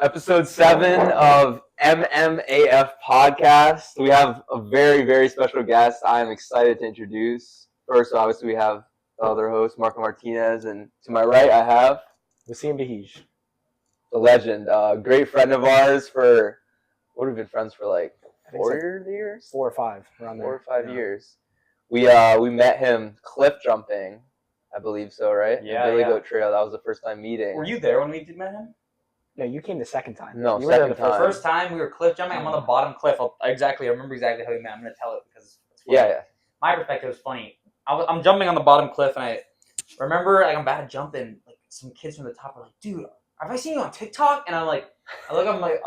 Episode 7 of MMAF podcast. We have a very, very special guest I am excited to introduce. First, obviously, we have the other host, Marco Martinez, and to my right, I have Wassime Bahije, the legend, great friend of ours for, what have we been friends for like 4 years? 4 or 5, around there. 4 or 5 years. We met him cliff jumping, I believe so, right? Yeah, Billy yeah. Goat Trail. That was the first time meeting. Were you there when we met him? No, you came the second time. No, you were there second the first time. First time we were cliff jumping. I'm on the bottom cliff. I remember exactly how we met. I'm going to tell it because it's funny. Yeah. My perspective was funny. I'm jumping on the bottom cliff, and I remember I'm about to jump, and like some kids from the top are like, "Dude, have I seen you on TikTok?" And I look up, I'm like,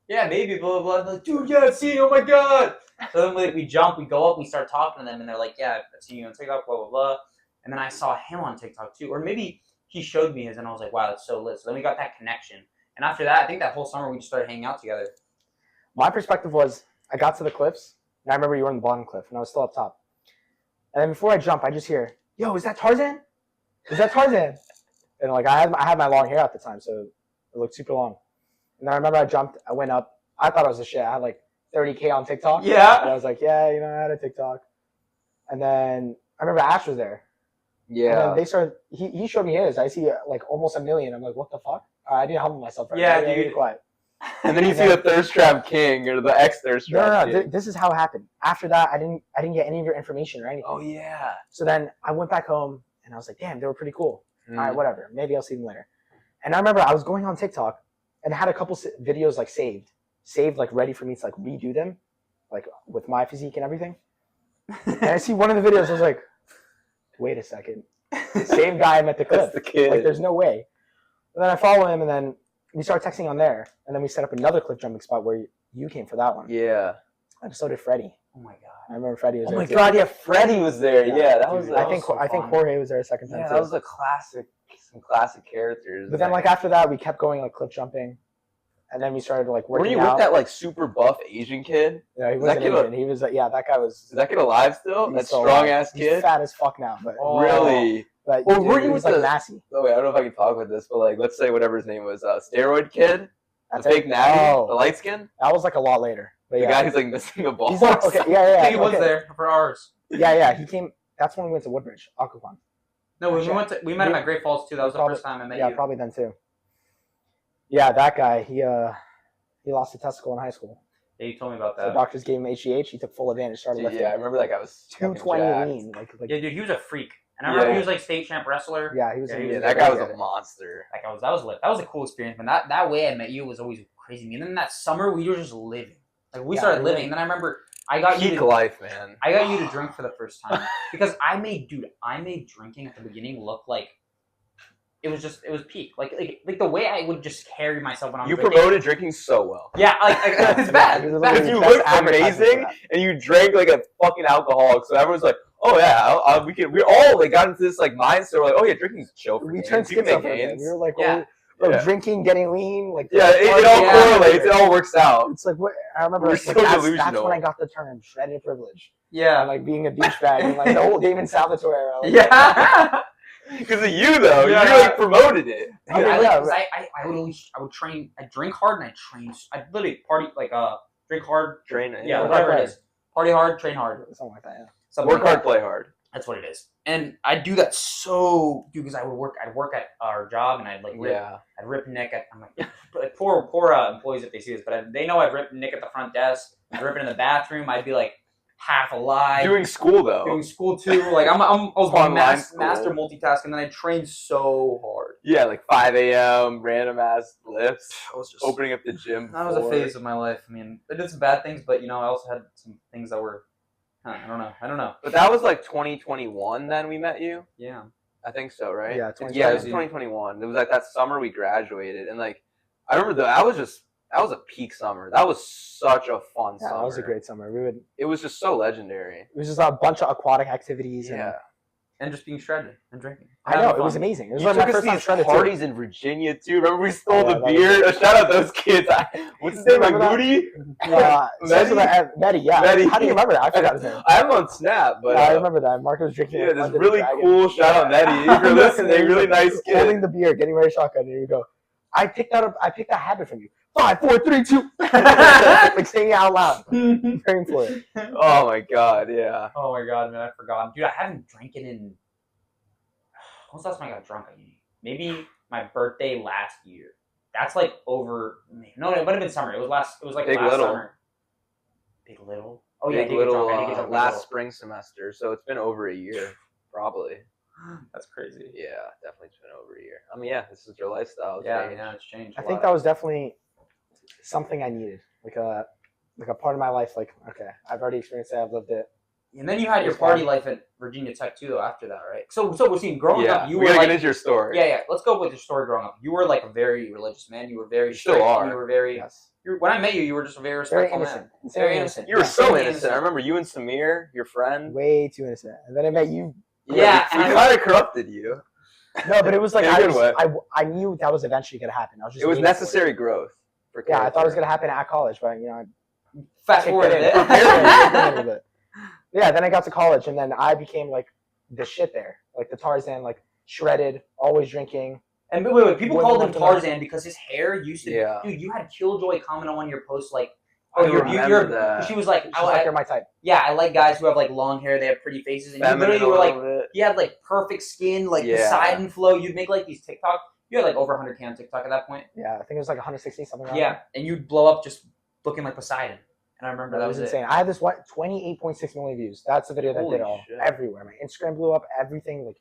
yeah, maybe, blah, blah, blah. I'm like, dude, yeah, I've seen you, oh my God. So then we jump, we go up, we start talking to them, and they're like, yeah, I've seen you on TikTok, blah, blah, blah. And then I saw him on TikTok too. Or maybe he showed me his, and I was like, wow, that's so lit. So then we got that connection. And after that, I think that whole summer we just started hanging out together. My perspective was, I got to the cliffs, and I remember you were on the bottom cliff, and I was still up top. And then before I jump, I just hear, yo, is that Tarzan? Is that Tarzan? And like I had my long hair at the time, so it looked super long. And then I remember I jumped, I went up. I thought it was a shit. I had like 30K on TikTok. Yeah. And I was like, yeah, I had a TikTok. And then I remember Ash was there. Yeah. And then they started, he showed me his. I see like almost 1 million. I'm like, what the fuck? I didn't help myself right Yeah, now. dude. Quiet. And then you see the Thirst Trap King or the ex-Thirst Trap King. This is how it happened. After that, I didn't get any of your information or anything. Oh, yeah. So then I went back home and I was like, damn, they were pretty cool. All right, whatever. Maybe I'll see them later. And I remember I was going on TikTok and I had a couple videos like saved like ready for me to like redo them, like with my physique and everything. And I see one of the videos, I was like, wait a second. Same guy I met the cliff. That's the kid. Like there's no way. And then I follow him and then we start texting on there. And then we set up another cliff jumping spot where you came for that one. Yeah. And so did Freddie. Oh my God. I remember Freddie was there. Oh my too. God, yeah, Freddie was there. Yeah, that was. Dude, That I think was so I think fun. Jorge was there a second time Yeah, too. that was a classic. Some classic characters. But then like after that, we kept going like cliff jumping, and then we started like were working you out. with that like super buff Asian kid? Yeah, he Is was that an kid Asian. He was yeah, that guy was. Is that kid alive still? he's That still strong alive. ass He's kid. fat as fuck now, but Oh. Really? but Well, dude, were you he was with like the- Massey. Oh wait, I don't know if I can talk about this, but like, let's say whatever his name was, steroid kid, That's the fake it. natty, Oh. the light skin, That was like a lot later. But the yeah, guy who's like missing a ball. he's like okay, I yeah. think he was okay. there for ours. Yeah, he came. That's when we went to Woodbridge, Occoquan. No, we met him at Great Falls too. That was the first time I met you. Yeah, probably then too. Yeah, that guy. He lost a testicle in high school. Yeah, you told me about So that. doctors gave him HGH. He took full advantage. Started Dude, lifting. yeah, I remember that guy was 220 jacked. lean. Like Yeah, dude, he was a freak. And I remember he was like state champ wrestler. yeah, he was. Yeah, he he was Yeah, was that guy was good. a monster. That was lit. That was a cool experience, man. That way I met you was always crazy to me. And then that summer we were just living. Like we Yeah, started we living. were- And then I remember I got you Peak to life, man. I got you to drink for the first time. Because I made drinking at the beginning look like it was peak. Like the way I would just carry myself when I was You drinking. promoted drinking so well. Yeah, it's bad. He was It's bad. Because you Best looked advertisement for amazing that. and you drank like a fucking alcoholic, so everyone's like, "Oh yeah, we all like got into this like mindset. We're like, oh yeah, drinking's chill for We gains. turned You can skits make up for a bit. gains." We were like, Yeah. Yeah. drinking, getting lean, like Yeah, it all Yeah. correlates. It all works out. It's like what I remember. We're Like, so that's delusional. when I got the term shredded privilege. Yeah. And like being a douchebag and like the whole Damon Salvatore era. Like, Yeah. Because of you though, Yeah. you like promoted it. Dude, Yeah, I would train. I drink hard and I literally party drink hard. Train it. Yeah, Work whatever hard. it is. Party hard, train hard. something like that. Yeah. Something Work like hard, that. play hard. That's what it is. And I do that because I'd work at our job and I'd rip Nick at I'm like poor employees if they see this, but they know I'd rip Nick at the front desk. I'd rip it in the bathroom. I'd be like half alive. Doing school though. Doing school too. Like I was Online master school. multitasking. And then I trained so hard. Yeah, like 5 a.m. random ass lifts. I was just Opening up the gym. That was a floor. phase of my life. I mean, I did some bad things, but I also had some things that were, I don't know. But that was like 2021. Then we met you. Yeah. I think so, right? Yeah, Yeah, it was 2020. 2021. It was like that summer we graduated, and like I remember that was a peak summer. That was such a fun Yeah, summer. that was a great summer. It was just so legendary. It was just a bunch of aquatic activities. And Yeah, And just being shredded and drinking. I know Having it was fun. amazing. It was you like took my us first to time these shredded too. parties in Virginia too. Remember we stole Yeah, the that was beer? good. Shout out those kids. What's his name? Like Remember that? Moody? Medi, yeah. Medi. How do you remember that? I forgot his name. I have him on Snap, but I remember that. Marco was drinking. yeah, like this London really Dragon. cool. Shout out Medi. If you're listening, really nice kid. Holding the beer, getting ready to shotgun. Here we go. I picked that habit from you. 5, 4, 3, 2. Like saying it out loud. Praying for it. Oh my god, yeah. Oh my god, man, I forgot. Dude, I haven't drank it in. When's the last time I got drunk? Maybe my birthday last year. That's like over. No, it would have been summer. It was like Big last Little. summer. Big Little. Oh yeah, Big Little. I did get drunk. Last spring semester, so it's been over a year, probably. That's crazy. Yeah, definitely it's been over a year. I mean, yeah, this is your lifestyle. Yeah, change. it's changed. I think that was definitely something I needed, like a part of my life. Like, okay, I've already experienced it. I've lived it. And then you had your party life at Virginia Tech too. After that, right? So Wassime, growing up, you we were gotta like, get into your story. yeah. Let's go with your story growing up. You were like a very religious man. You were very strict. still are. You were very. Yes. When I met you, you were just a very Very respectful innocent. man. Very Very innocent. innocent. You were Yeah, so very innocent. I remember you and Samir, your friend. Way too innocent. And then I met you. Yeah, we and kind of corrupted you. No, but it was like In a good way. I knew that was eventually gonna happen. I was just It was waiting for necessary growth. For Yeah, I thought it was character. gonna happen at college, but you know, fast forward kicked it. in. Yeah, a little bit. Yeah, then I got to college, and then I became like the shit there, like the Tarzan, like shredded, always drinking. And wait, people Women called him left and right. Tarzan because his hair used to. Yeah. Dude, you had Killjoy comment on one of your posts like, I remember that. She was like, She's like, you're my type. yeah, I like guys who have like long hair, they have pretty faces, and you Feminine literally were a like, little bit. you had like perfect skin, like the Yeah. side and flow. You'd make like these TikTok. You had like over 100K on TikTok at that point. Yeah, I think it was like 160 something. Like Yeah, and you'd blow up just looking like Poseidon. And I remember that was insane. I had this 28.6 million views. That's the video that Holy did all shit. everywhere. My Instagram blew up. Everything, like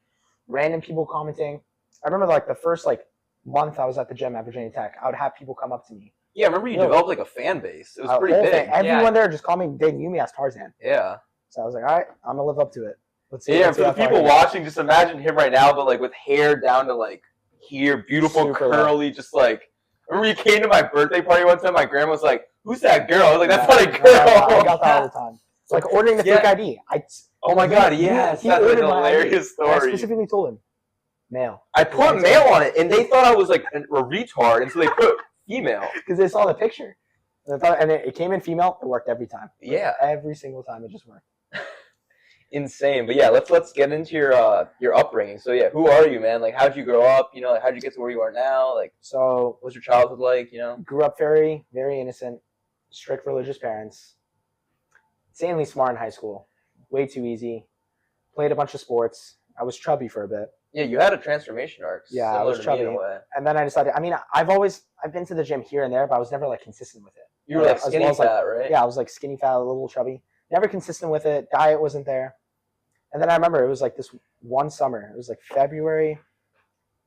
random people commenting. I remember like the first like month I was at the gym at Virginia Tech. I would have people come up to me. Yeah, I remember you No. developed like a fan base. It was pretty Whole big. thing. Everyone there just called me. They knew me as Tarzan. Yeah. So I was like, all right, I'm gonna live up to it. Let's see. Yeah, let's for see the how far people I get. watching, just imagine him right now, but like with hair down to like here, beautiful, Super curly, just like. Remember you came to my birthday party one time, my grandma was like, who's that girl? I was like, that's not a girl. I got that all the time. It's like ordering the fake ID. Oh my god, yes. He That's a ordered my ID. hilarious And I story. specifically told him, male. I put male on it, and they thought I was like a retard, and so they put female. Because they saw the picture. And it came in female. It worked every time. Yeah. Every single time it just worked. Insane. But yeah, let's get into your upbringing. So yeah, who are you, man? Like, how'd you grow up? You know, like, how'd you get to where you are now? Like, So what's your childhood like? You know? grew up very, very innocent, strict religious parents. Insanely smart in high school. Way too easy. Played a bunch of sports. I was chubby for a bit. Yeah, you had a transformation arc. Yeah, I similar was to me in a chubby. way. And then I decided, I mean, I've been to the gym here and there, but I was never like consistent with it. You were like As skinny well as, like, fat, right? Yeah, I was like skinny fat, a little chubby. Never consistent with it. Diet wasn't there. And then I remember it was like this one summer. It was like February.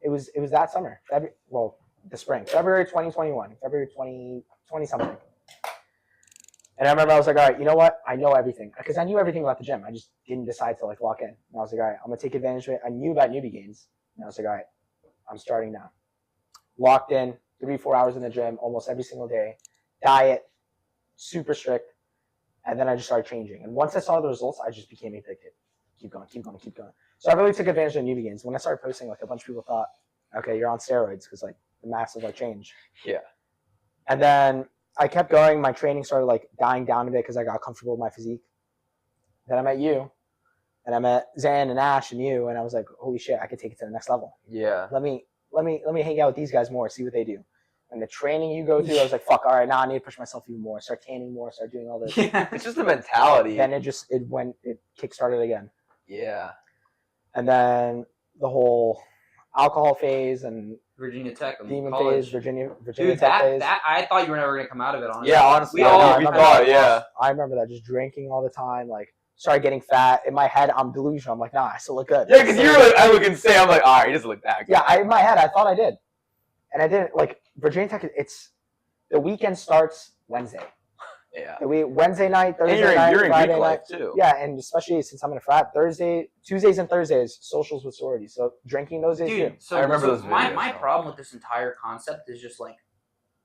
It was that summer. The spring. February 2021. February 20 something. And I remember I was like, all right, you know what? I know everything. Because I knew everything about the gym. I just didn't decide to like lock in. And I was like, all right, I'm going to take advantage of it. I knew about newbie gains. And I was like, all right, I'm starting now. Locked in, 3-4 hours in the gym almost every single day. Diet, super strict. And then I just started changing. And once I saw the results, I just became addicted. Keep going. So I really took advantage of newbie gains. When I started posting, like a bunch of people thought, okay, you're on steroids because like the massive like change. Yeah. And then I kept going. My training started like dying down a bit because I got comfortable with my physique. Then I met you, and I met Zan and Ash and you, and I was like, holy shit, I could take it to the next level. Yeah. Let me hang out with these guys more, see what they do. And the training you go through, I was like, fuck, all right, now I need to push myself even more, start tanning more, start doing all this. Yeah. It's just a mentality. Then it kickstarted again. Yeah. And then the whole alcohol phase and Virginia Tech. demon college. phase, Virginia Dude, Tech phase. that I thought you were never gonna come out of it. Honestly. Yeah, honestly, we I all know, I we remember thought, that. yeah. I remember that, just drinking all the time, like started getting fat. In my head, I'm delusional. I'm like, nah, I still look good. Yeah, because you were like, I look insane. I'm like, all right, he doesn't look that good. Yeah, in my head, I thought I did. And I didn't. Like, Virginia Tech, the weekend starts Wednesday. Yeah. Wednesday night, Thursday And night, you're in Friday Greek night. life too. Yeah, and especially since I'm in a frat, Tuesdays and Thursdays, socials with sororities. So drinking those days too. Dude, so I remember those my videos, problem with this entire concept is just like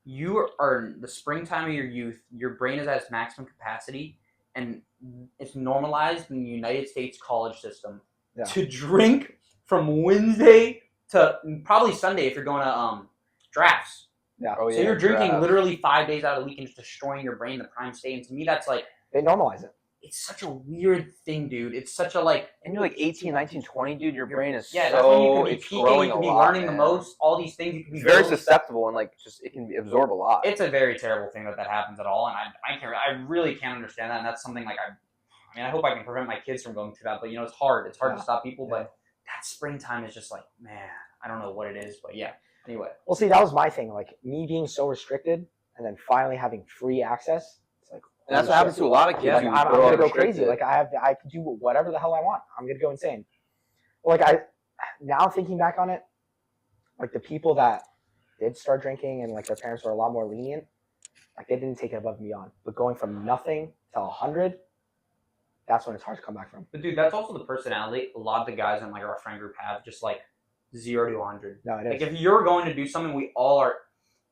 you are in the springtime of your youth, your brain is at its maximum capacity, and it's normalized in the United States college system to drink from Wednesday to probably Sunday if you're going to drafts. Yeah. Oh, So yeah, you're drinking draft. literally 5 days out of the week and just destroying your brain in the prime state. And to me, that's like They normalize it. it's such a weird thing, dude. It's such a like. And you're like 18, 19, 20, dude. Your brain is that's when you so could be it's peaking, growing you could be a lot, learning man. the most. All these things you could be It's very building. susceptible and like just it can absorb a lot. It's a very terrible thing that happens at all, and I really can't understand that. And that's something like I mean, I hope I can prevent my kids from going through that. But you know, it's hard. It's hard to stop people. Yeah. But that springtime is just like, man, I don't know what it is, but yeah. Anyway. Well, see, that was my thing. Like me being so restricted, and then finally having free access. It's like, and that's what happens to a lot of kids. Like, I'm gonna go crazy. Like I can do whatever the hell I want. I'm gonna go insane. Like now thinking back on it, like the people that did start drinking and like their parents were a lot more lenient, like they didn't take it above and beyond. But going from nothing to 100, that's when it's hard to come back from. But dude, that's also the personality a lot of the guys in like our friend group have, just like 0 to 100. No, it is. Like if you're going to do something, we all are.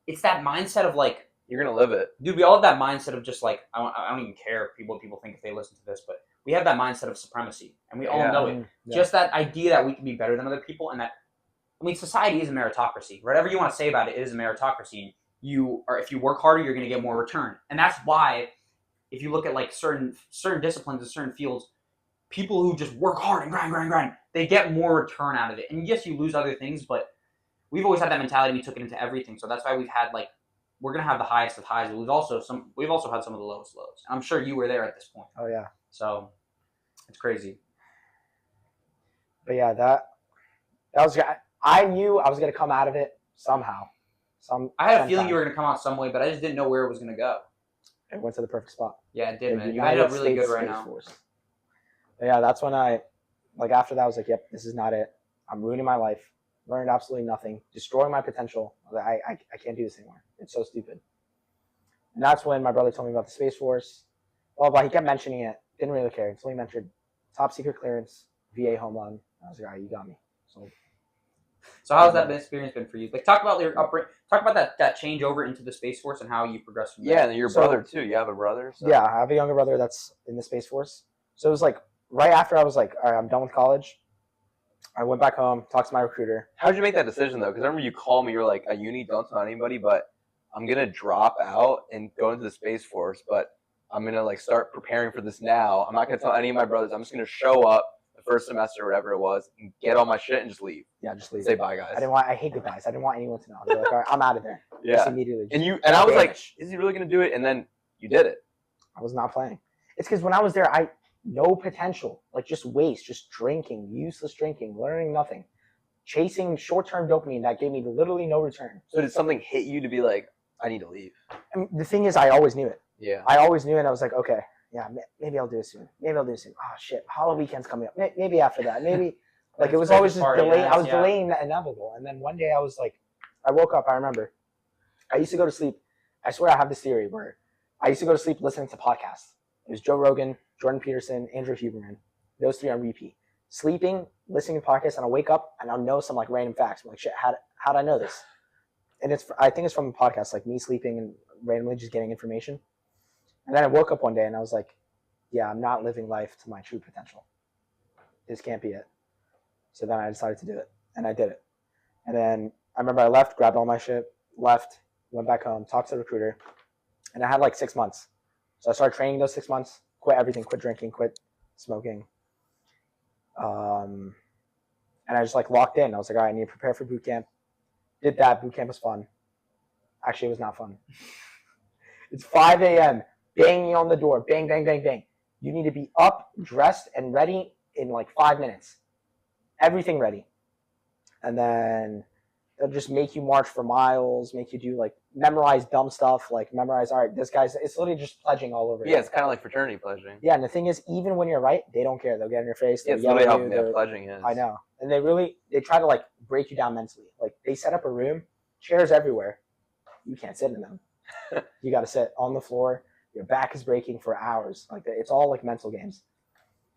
It's that mindset of like, you're gonna live it, dude. We all have that mindset of just like I don't even care what people think if they listen to this, but we have that mindset of supremacy, and we all know it. Yeah. Just that idea that we can be better than other people, and that I mean, society is a meritocracy. Whatever you want to say about it, it is a meritocracy. If you work harder, you're going to get more return, and that's why if you look at like certain disciplines and certain fields, people who just work hard and grind, they get more return out of it. And yes, you lose other things, but we've always had that mentality. We took it into everything, so that's why we've had like. We're gonna have the highest of highs, but we've also had some of the lowest lows. I'm sure you were there at this point. Oh yeah. So it's crazy. But yeah, that was. I knew I was gonna come out of it somehow. I had a feeling you were gonna come out some way, but I just didn't know where it was gonna go. It went to the perfect spot. Yeah, it did, man. You ended up really good right now. But yeah, that's when after that I was like, yep, this is not it. I'm ruining my life. Learned absolutely nothing, destroying my potential. I can't do this anymore. It's so stupid. And that's when my brother told me about the Space Force. Well, he kept mentioning it. Didn't really care until he mentioned top secret clearance, VA home run. I was like, all right, you got me. So how's that experience been for you? Like, talk about your upbringing. Talk about that change over into the Space Force and how you progressed from there. Yeah, and your brother too. You have a brother. So. Yeah, I have a younger brother that's in the Space Force. So it was like right after I was like, all right, I'm done with college. I went back home, talked to my recruiter. How did you make that decision, though? Because I remember you called me. You were like, at uni, don't tell anybody, but I'm going to drop out and go into the Space Force, but I'm going to like start preparing for this now. I'm not going to tell any of my brothers. I'm just going to show up the first semester or whatever it was and get all my shit and just leave. Yeah, just leave. Say bye, guys. I hate goodbyes. I didn't want anyone to know. I'd be like, all right, I'm out of there. Yeah. Just immediately. And I was like, is he really going to do it? And then you did it. I was not playing. It's because when I was there, no potential, like just waste, just drinking, useless drinking, learning nothing, chasing short-term dopamine that gave me literally no return. So did something hit you to be like, I need to leave? I mean, the thing is, I always knew it. Yeah. I always knew it. And I was like, okay, yeah, maybe I'll do it soon. Oh shit, Hollow Weekend's coming up. Maybe after that. Maybe like it was always just delaying. I was delaying the inevitable. And then one day I was like, I woke up. I remember, I used to go to sleep. I swear I have this theory where I used to go to sleep listening to podcasts. It was Joe Rogan, Jordan Peterson, Andrew Huberman. Those three on repeat. Sleeping, listening to podcasts, and I'll wake up and I'll know some like random facts. I'm like, shit, how'd I know this? And I think it's from a podcast, like me sleeping and randomly just getting information. And then I woke up one day and I was like, yeah, I'm not living life to my true potential. This can't be it. So then I decided to do it, and I did it. And then I remember I left, grabbed all my shit, left, went back home, talked to the recruiter, and I had like 6 months. So I started training those 6 months, quit everything, quit drinking, quit smoking. And I just like locked in. I was like, all right, I need to prepare for boot camp. Did that. Boot camp was fun. Actually, it was not fun. It's 5 a.m. Banging on the door. Bang, bang, bang, bang. You need to be up, dressed, and ready in like 5 minutes. Everything ready. And then they'll just make you march for miles, make you do like memorize dumb stuff, like memorize, all right, this guy's, it's literally just pledging all over. Yeah, it's kind of like fraternity pledging. Yeah, and the thing is, even when you're right, they don't care. They'll get in your face. Yeah, it's literally how pledging is. I know. And they try to like break you down mentally. Like they set up a room, chairs everywhere. You can't sit in them. You got to sit on the floor. Your back is breaking for hours. Like it's all like mental games.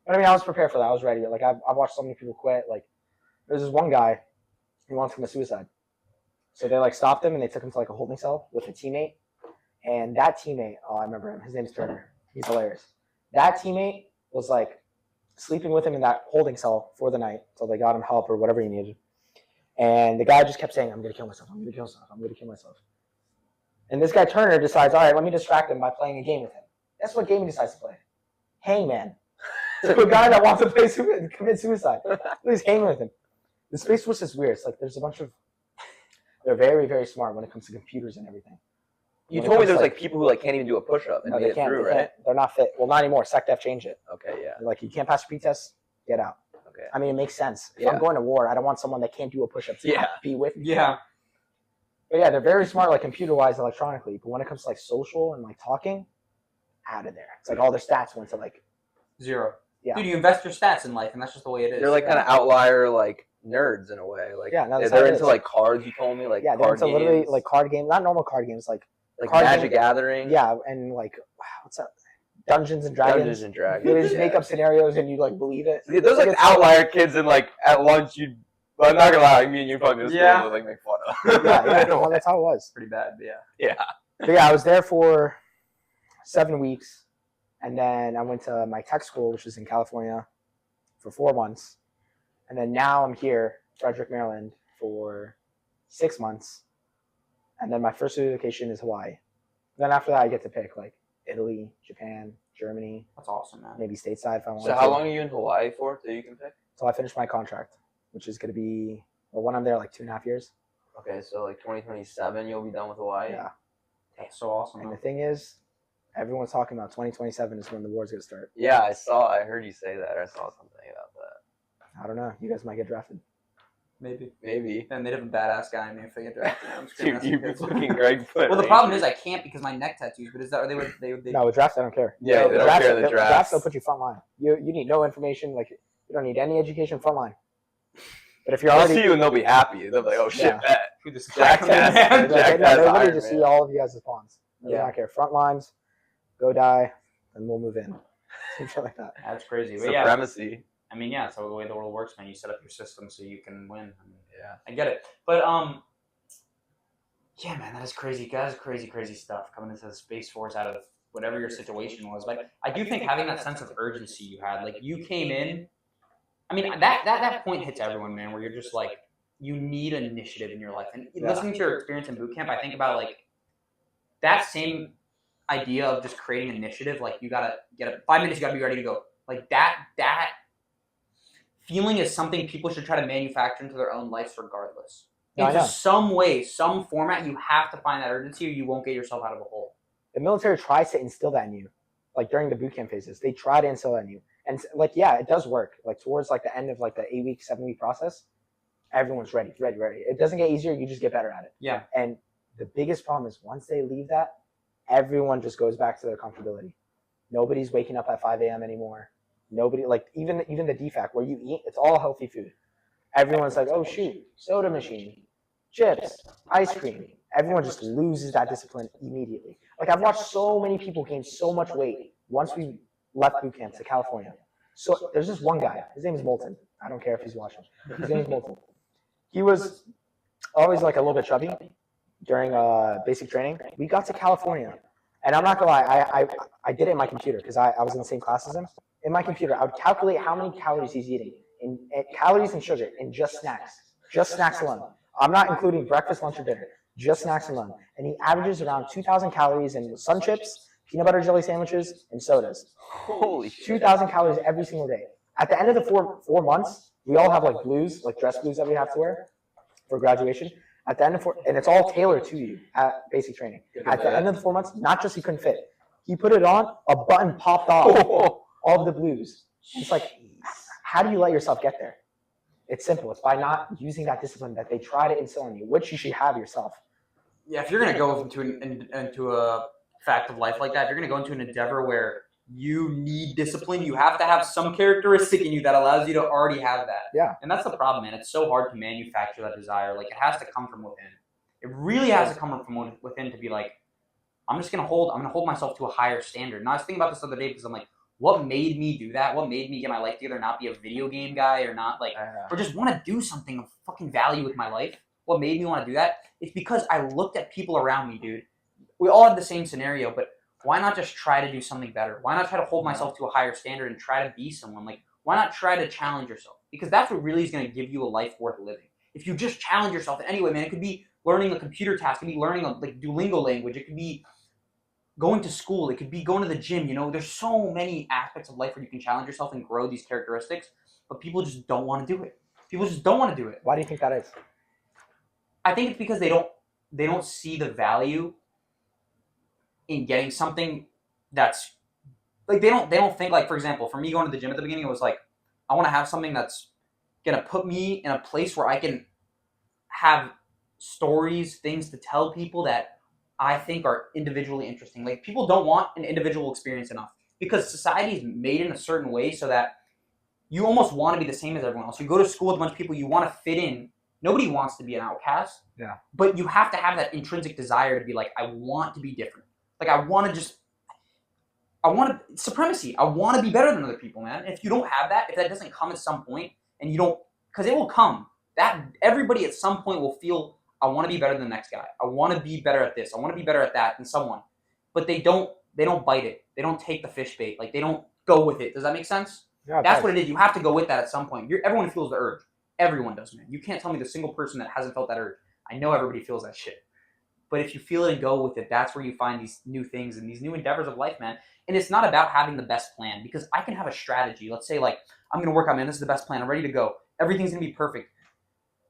But I mean, I was prepared for that. I was ready. Like I've watched so many people quit. Like there's this one guy who wanted to commit suicide. So they like stopped him and they took him to like a holding cell with a teammate. And that teammate, oh, I remember him. His name's Turner. He's hilarious. That teammate was like sleeping with him in that holding cell for the night until they got him help or whatever he needed. And the guy just kept saying, I'm going to kill myself. I'm going to kill myself. I'm going to kill myself. And this guy Turner decides, all right, let me distract him by playing a game with him. That's what game he decides to play. hangman. To a guy that wants to commit suicide. Please hang with him. The Space Force is weird. It's like there's a bunch of. They're very, very smart when it comes to computers and everything. You told me there's like people who like can't even do a push-up and No, make it through, they right? can't. They're not fit. Well, not anymore. SecDef changed it. Okay, yeah. They're like, you can't pass your P-test, get out. Okay. I mean, it makes sense. If I'm going to war, I don't want someone that can't do a push-up to be with me. Yeah. But yeah, they're very smart, like computer-wise, electronically. But when it comes to like social and like talking, out of there. It's like all their stats went to like 0. Yeah. Dude, you invest your stats in life, and that's just the way it is. They're like kind of outlier like nerds in a way. Like no, they're into like cards. You told me like they're card into games. literally like card games, not normal card games, like Magic Gathering. Yeah, and like what's that? Dungeons and Dragons. Dungeons and Dragons. You just make up scenarios and you like believe it. Yeah, those like outlier kids and like at lunch you. But I'm not gonna lie, me and you probably just like make fun of. Well, that's how it was. Pretty bad, but yeah. Yeah. But yeah, I was there for 7 weeks, and then I went to my tech school, which is in California, for 4 months, and then now I'm here, Frederick, Maryland, for 6 months, and then my first vacation is Hawaii. Then after that, I get to pick like Italy, Japan, Germany. That's awesome, man. Maybe stateside if I want. So how long are you in Hawaii for? So you can pick. Till I finish my contract, which is going to be when I'm there like 2.5 years. Okay, so like 2027, you'll be done with Hawaii. Yeah. That's so awesome. And the thing is, everyone's talking about 2027 is when the war's going to start. Yeah, I heard you say that. I saw something about that. I don't know. You guys might get drafted. Maybe. And they'd have a badass guy in me if they get drafted. Dude, you'd be fucking Greg Foot. Well, the problem is I can't because my neck tattoos. But is that they would? No, with drafts, I don't care. Yeah, they don't care the drafts. They'll put you front line. You need no information. Like you don't need any education front line. But if you're They'll already see you and they'll be happy. They'll be like, oh shit, bet. Who this Jack man? Jack they literally Iron just Man. see all of you guys as pawns. They Yeah. don't care. Front lines, go die, and we'll move in. Something like that. That's crazy. But yeah, Supremacy. I mean, yeah, it's the way the world works, man. You set up your system so you can win. I mean, Yeah. I get it. But yeah, man, that is crazy. That is crazy stuff coming into the Space Force out of whatever your situation was. But I do think having that sense of urgency you had, like you came in. I mean, that point hits everyone, man. Where you're just like, you need initiative in your life. And listening to your experience in boot camp, I think about like that same idea of just creating initiative. Like you gotta get 5 minutes, you gotta be ready to go. Like that feeling is something people should try to manufacture into their own lives regardless. Into some way, some format, you have to find that urgency or you won't get yourself out of a hole. The military tries to instill that in you. Like during the boot camp phases, they try to instill that in you. And like, yeah, it does work. Like towards like the end of like the 8-week, 7-week process, everyone's ready. It doesn't get easier. You just get better at it. Yeah. And the biggest problem is once they leave that, everyone just goes back to their comfortability. Nobody's waking up at 5 a.m. anymore. Nobody, like even the DFAC where you eat, it's all healthy food. Everyone's like, oh shoot, soda machine, chips, ice cream. Everyone just loses that discipline immediately. Like I've watched so many people gain so much weight once we left boot camp to California. So there's this one guy. His name is Moulton. I don't care if he's watching. His name is Moulton. He was always like a little bit chubby during basic training. We got to California, and I'm not gonna lie, I did it in my computer because I was in the same class as him. In my computer, I would calculate how many calories he's eating in calories and sugar in just snacks alone. I'm not including breakfast, lunch, or dinner. Just snacks alone, and he averages around 2,000 calories in sun chips, peanut butter jelly sandwiches, and sodas. Holy shit. 2,000 calories every single day. At the end of the four months, we all have like blues, like dress blues that we have to wear for graduation. At the end of and it's all tailored to you at basic training. At the end of the 4 months, not just he couldn't fit, he put it on, a button popped off, all of the blues. It's like, how do you let yourself get there? It's simple. It's by not using that discipline that they try to instill in you, which you should have yourself. Yeah, if you're gonna go into a fact of life like that, if you're gonna go into an endeavor where you need discipline, you have to have some characteristic in you that allows you to already have that. Yeah. And that's the problem, man. It's so hard to manufacture that desire. Like it has to come from within. It really has to come from within to be like, I'm gonna hold myself to a higher standard. And I was thinking about this the other day because I'm like, what made me do that? What made me get my life together, not be a video game guy or not like, or just want to do something of fucking value with my life? What made me want to do that? It's because I looked at people around me, dude. We all had the same scenario, but why not just try to do something better? Why not try to hold myself to a higher standard and try to be someone? Like, why not try to challenge yourself? Because that's what really is going to give you a life worth living. If you just challenge yourself anyway, man, it could be learning a computer task, it could be learning a like Duolingo language, it could be going to school. It could be going to the gym. There's so many aspects of life where you can challenge yourself and grow these characteristics, but people just don't want to do it. People just don't want to do it. Why do you think that is? I think it's because they don't see the value in getting something that's like they don't think, like, for example, for me going to the gym at the beginning, it was like I want to have something that's gonna put me in a place where I can have stories, things to tell people that I think are individually interesting. Like, people don't want an individual experience enough because society is made in a certain way so that you almost want to be the same as everyone else. You go to school with a bunch of people, you want to fit in. Nobody wants to be an outcast. Yeah. But you have to have that intrinsic desire to be like, I want to be different. Like, I want supremacy. I want to be better than other people, man. And if you don't have that, if that doesn't come at some point, and you don't, because it will come. That everybody at some point will feel, I want to be better than the next guy. I want to be better at this. I want to be better at that than someone. But they don't bite it. They don't take the fish bait. Like, they don't go with it. Does that make sense? Yeah, that's what it is. You have to go with that at some point. Everyone feels the urge. Everyone does, man. You can't tell me the single person that hasn't felt that urge. I know everybody feels that shit. But if you feel it and go with it, that's where you find these new things and these new endeavors of life, man. And it's not about having the best plan, because I can have a strategy. Let's say, like, I'm going to work out, man, this is the best plan. I'm ready to go. Everything's going to be perfect.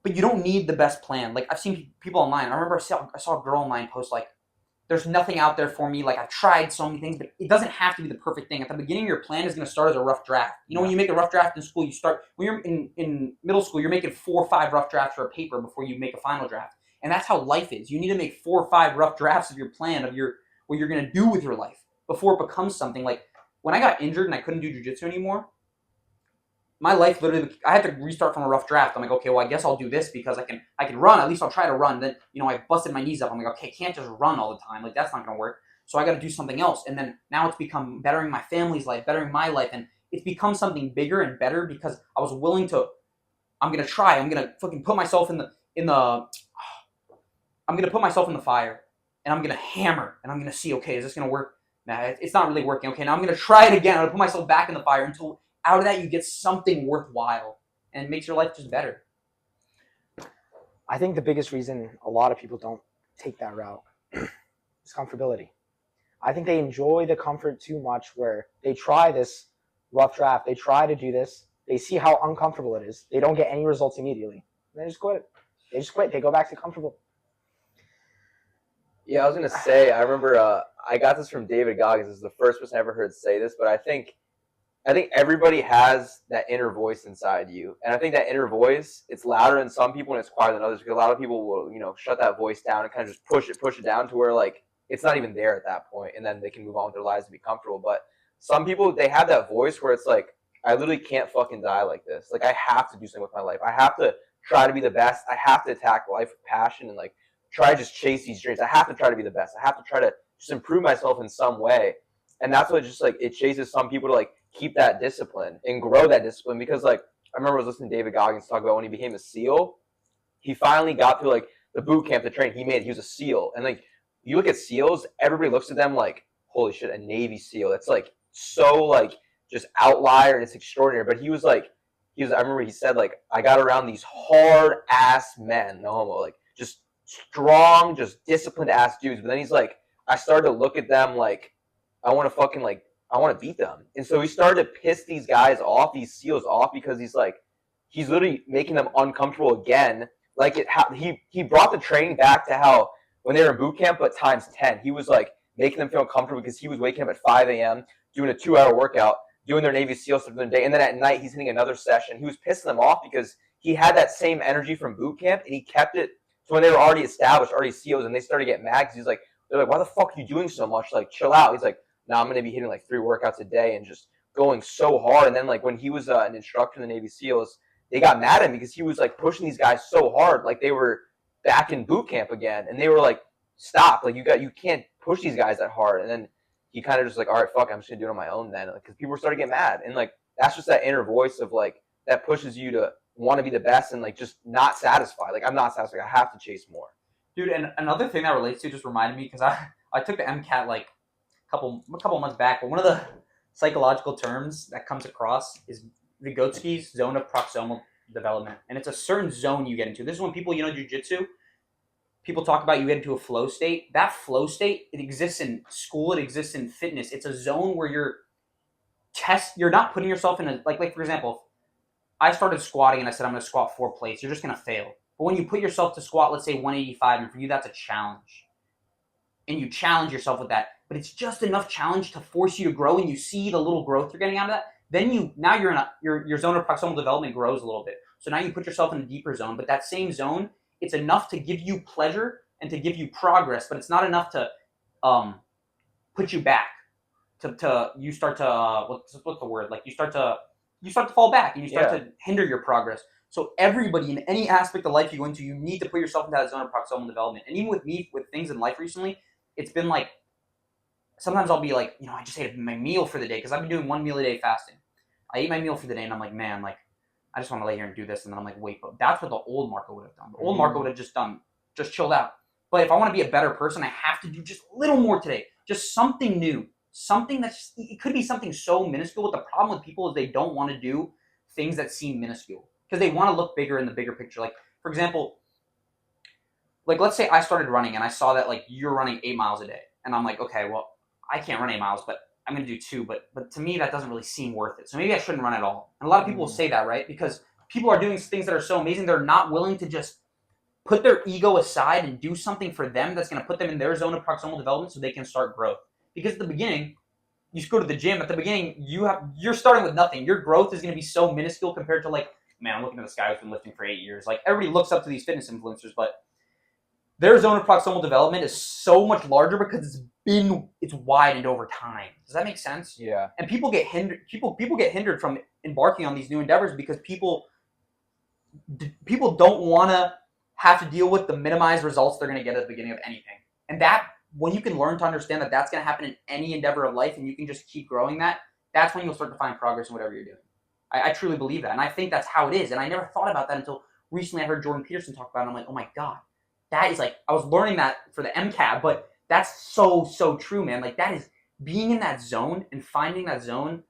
But you don't need the best plan. Like, I've seen people online. I remember I saw a girl online post, like, there's nothing out there for me. Like, I've tried so many things, but it doesn't have to be the perfect thing. At the beginning, your plan is going to start as a rough draft. When you make a rough draft in school, when you're in middle school, you're making 4 or 5 rough drafts for a paper before you make a final draft. And that's how life is. You need to make 4 or 5 rough drafts of your plan, of what you're going to do with your life before it becomes something. Like, when I got injured and I couldn't do jiu-jitsu anymore, my life literally, I had to restart from a rough draft. I'm like, okay, well, I guess I'll do this because I can run. At least I'll try to run. Then, I busted my knees up. I'm like, okay, I can't just run all the time. Like, that's not going to work. So I got to do something else. And then now it's become bettering my family's life, bettering my life. And it's become something bigger and better because I was willing to, I'm going to try. I'm going to fucking put myself I'm going to put myself in the fire and I'm going to hammer and I'm going to see, okay, is this going to work? Nah, it's not really working. Okay, now I'm going to try it again. I'm going to put myself back in the fire until out of that you get something worthwhile and it makes your life just better. I think the biggest reason a lot of people don't take that route is comfortability. I think they enjoy the comfort too much, where they try this rough draft, they try to do this, they see how uncomfortable it is, they don't get any results immediately, and they just quit. They go back to comfortable. Yeah, I was gonna say, I remember I got this from David Goggins. This is the first person I ever heard say this, but I think everybody has that inner voice inside you, and I think that inner voice, it's louder in some people and it's quieter than others, because a lot of people will shut that voice down and kind of just push it down to where, like, it's not even there at that point, and then they can move on with their lives and be comfortable. But some people, they have that voice where it's like, I literally can't fucking die like this. Like, I have to do something with my life. I have to try to be the best. I have to attack life with passion and, like, try to just chase these dreams. I have to try to be the best. I have to try to just improve myself in some way. And that's what just, like, it chases some people to, like, keep that discipline and grow that discipline. Because, like, I remember I was listening to David Goggins talk about when he became a SEAL, he finally got through, like, the boot camp, the training he made. He was a SEAL. And, like, you look at SEALs, everybody looks at them like, holy shit, a Navy SEAL. It's, like, so, like, just outlier and it's extraordinary. But I remember he said, like, I got around these hard ass men, no homo, like, just strong, just disciplined ass dudes. But then he's like, I started to look at them like, I want to beat them. And so he started to piss these guys off, these SEALs off, because he's literally making them uncomfortable again. Like, he brought the training back to how when they were in boot camp, but times 10. He was, like, making them feel uncomfortable because he was waking up at 5 a.m., doing a 2-hour workout, doing their Navy SEAL stuff during the day, and then at night he's hitting another session. He was pissing them off because he had that same energy from boot camp, and he kept it to when they were already established, already SEALs, and they started to get mad because they're like, why the fuck are you doing so much? Like, chill out. He's like, no, I'm going to be hitting like 3 workouts a day and just going so hard. And then, like, when he was an instructor in the Navy SEALs, they got mad at him because he was, like, pushing these guys so hard, like they were back in boot camp again, and they were like, stop, like, you can't push these guys that hard. And then he kind of just like, all right, fuck, I'm just gonna do it on my own then, because people started to get mad. And, like, that's just that inner voice of, like, that pushes you to want to be the best and, like, just not satisfied. Like, I'm not satisfied. I have to chase more. Dude, and another thing that relates to just reminded me, because I took the MCAT like a couple months back, but one of the psychological terms that comes across is Vygotsky's zone of proximal development, and it's a certain zone you get into. This is when people, jiu-jitsu, people talk about you get into a flow state. That flow state, it exists in school, it exists in fitness. It's a zone where you're not putting yourself in a, like for example, I started squatting and I said I'm going to squat 4 plates. You're just going to fail. But when you put yourself to squat, let's say 185, and for you that's a challenge, and you challenge yourself with that, but it's just enough challenge to force you to grow, and you see the little growth you're getting out of that, then you're in your zone of proximal development grows a little bit. So now you put yourself in a deeper zone, but that same zone, it's enough to give you pleasure and to give you progress, but it's not enough to put you back. To you start to what's the word? Like you start to fall back and you start to hinder your progress. So everybody in any aspect of life you go into, you need to put yourself into that zone of proximal development. And even with me, with things in life recently, it's been like, sometimes I'll be like, I just ate my meal for the day because I've been doing 1 meal a day fasting. I eat my meal for the day and I'm like, man, like, I just want to lay here and do this. And then I'm like, wait, but that's what the old Marco would have done. The old Marco would have just chilled out. But if I want to be a better person, I have to do just a little more today. Just something new. Something it could be something so minuscule. But the problem with people is they don't want to do things that seem minuscule because they want to look bigger in the bigger picture. Like, for example, like let's say I started running and I saw that like you're running 8 miles a day. And I'm like, okay, well, I can't run 8 miles, but I'm going to do 2. But to me, that doesn't really seem worth it. So maybe I shouldn't run at all. And a lot of people will say that, right? Because people are doing things that are so amazing. They're not willing to just put their ego aside and do something for them that's going to put them in their zone of proximal development so they can start growth. Because at the beginning, you go to the gym. At the beginning, you're starting with nothing. Your growth is going to be so minuscule compared to like, man, I'm looking at this guy who's been lifting for 8 years. Like everybody looks up to these fitness influencers, but their zone of proximal development is so much larger because it's widened over time. Does that make sense? Yeah. And people get hindered. People get hindered from embarking on these new endeavors because people don't want to have to deal with the minimized results they're going to get at the beginning of anything. And that, when you can learn to understand that that's going to happen in any endeavor of life, and you can just keep growing that's when you'll start to find progress in whatever you're doing. I truly believe that, and I think that's how it is. And I never thought about that until recently. I heard Jordan Peterson talk about it, and I'm like, oh my god. That is like, I was learning that for the MCAT, but that's so true, man. Like that is being in that zone and finding that zone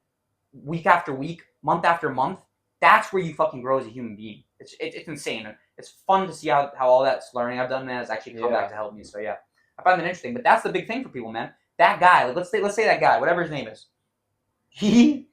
week after week, month after month. That's where you fucking grow as a human being. It's insane. It's fun to see how all that's learning I've done, man, has actually come back to help me. So yeah, I find that interesting. But that's the big thing for people, man. That guy, like let's say that guy, whatever his name is, he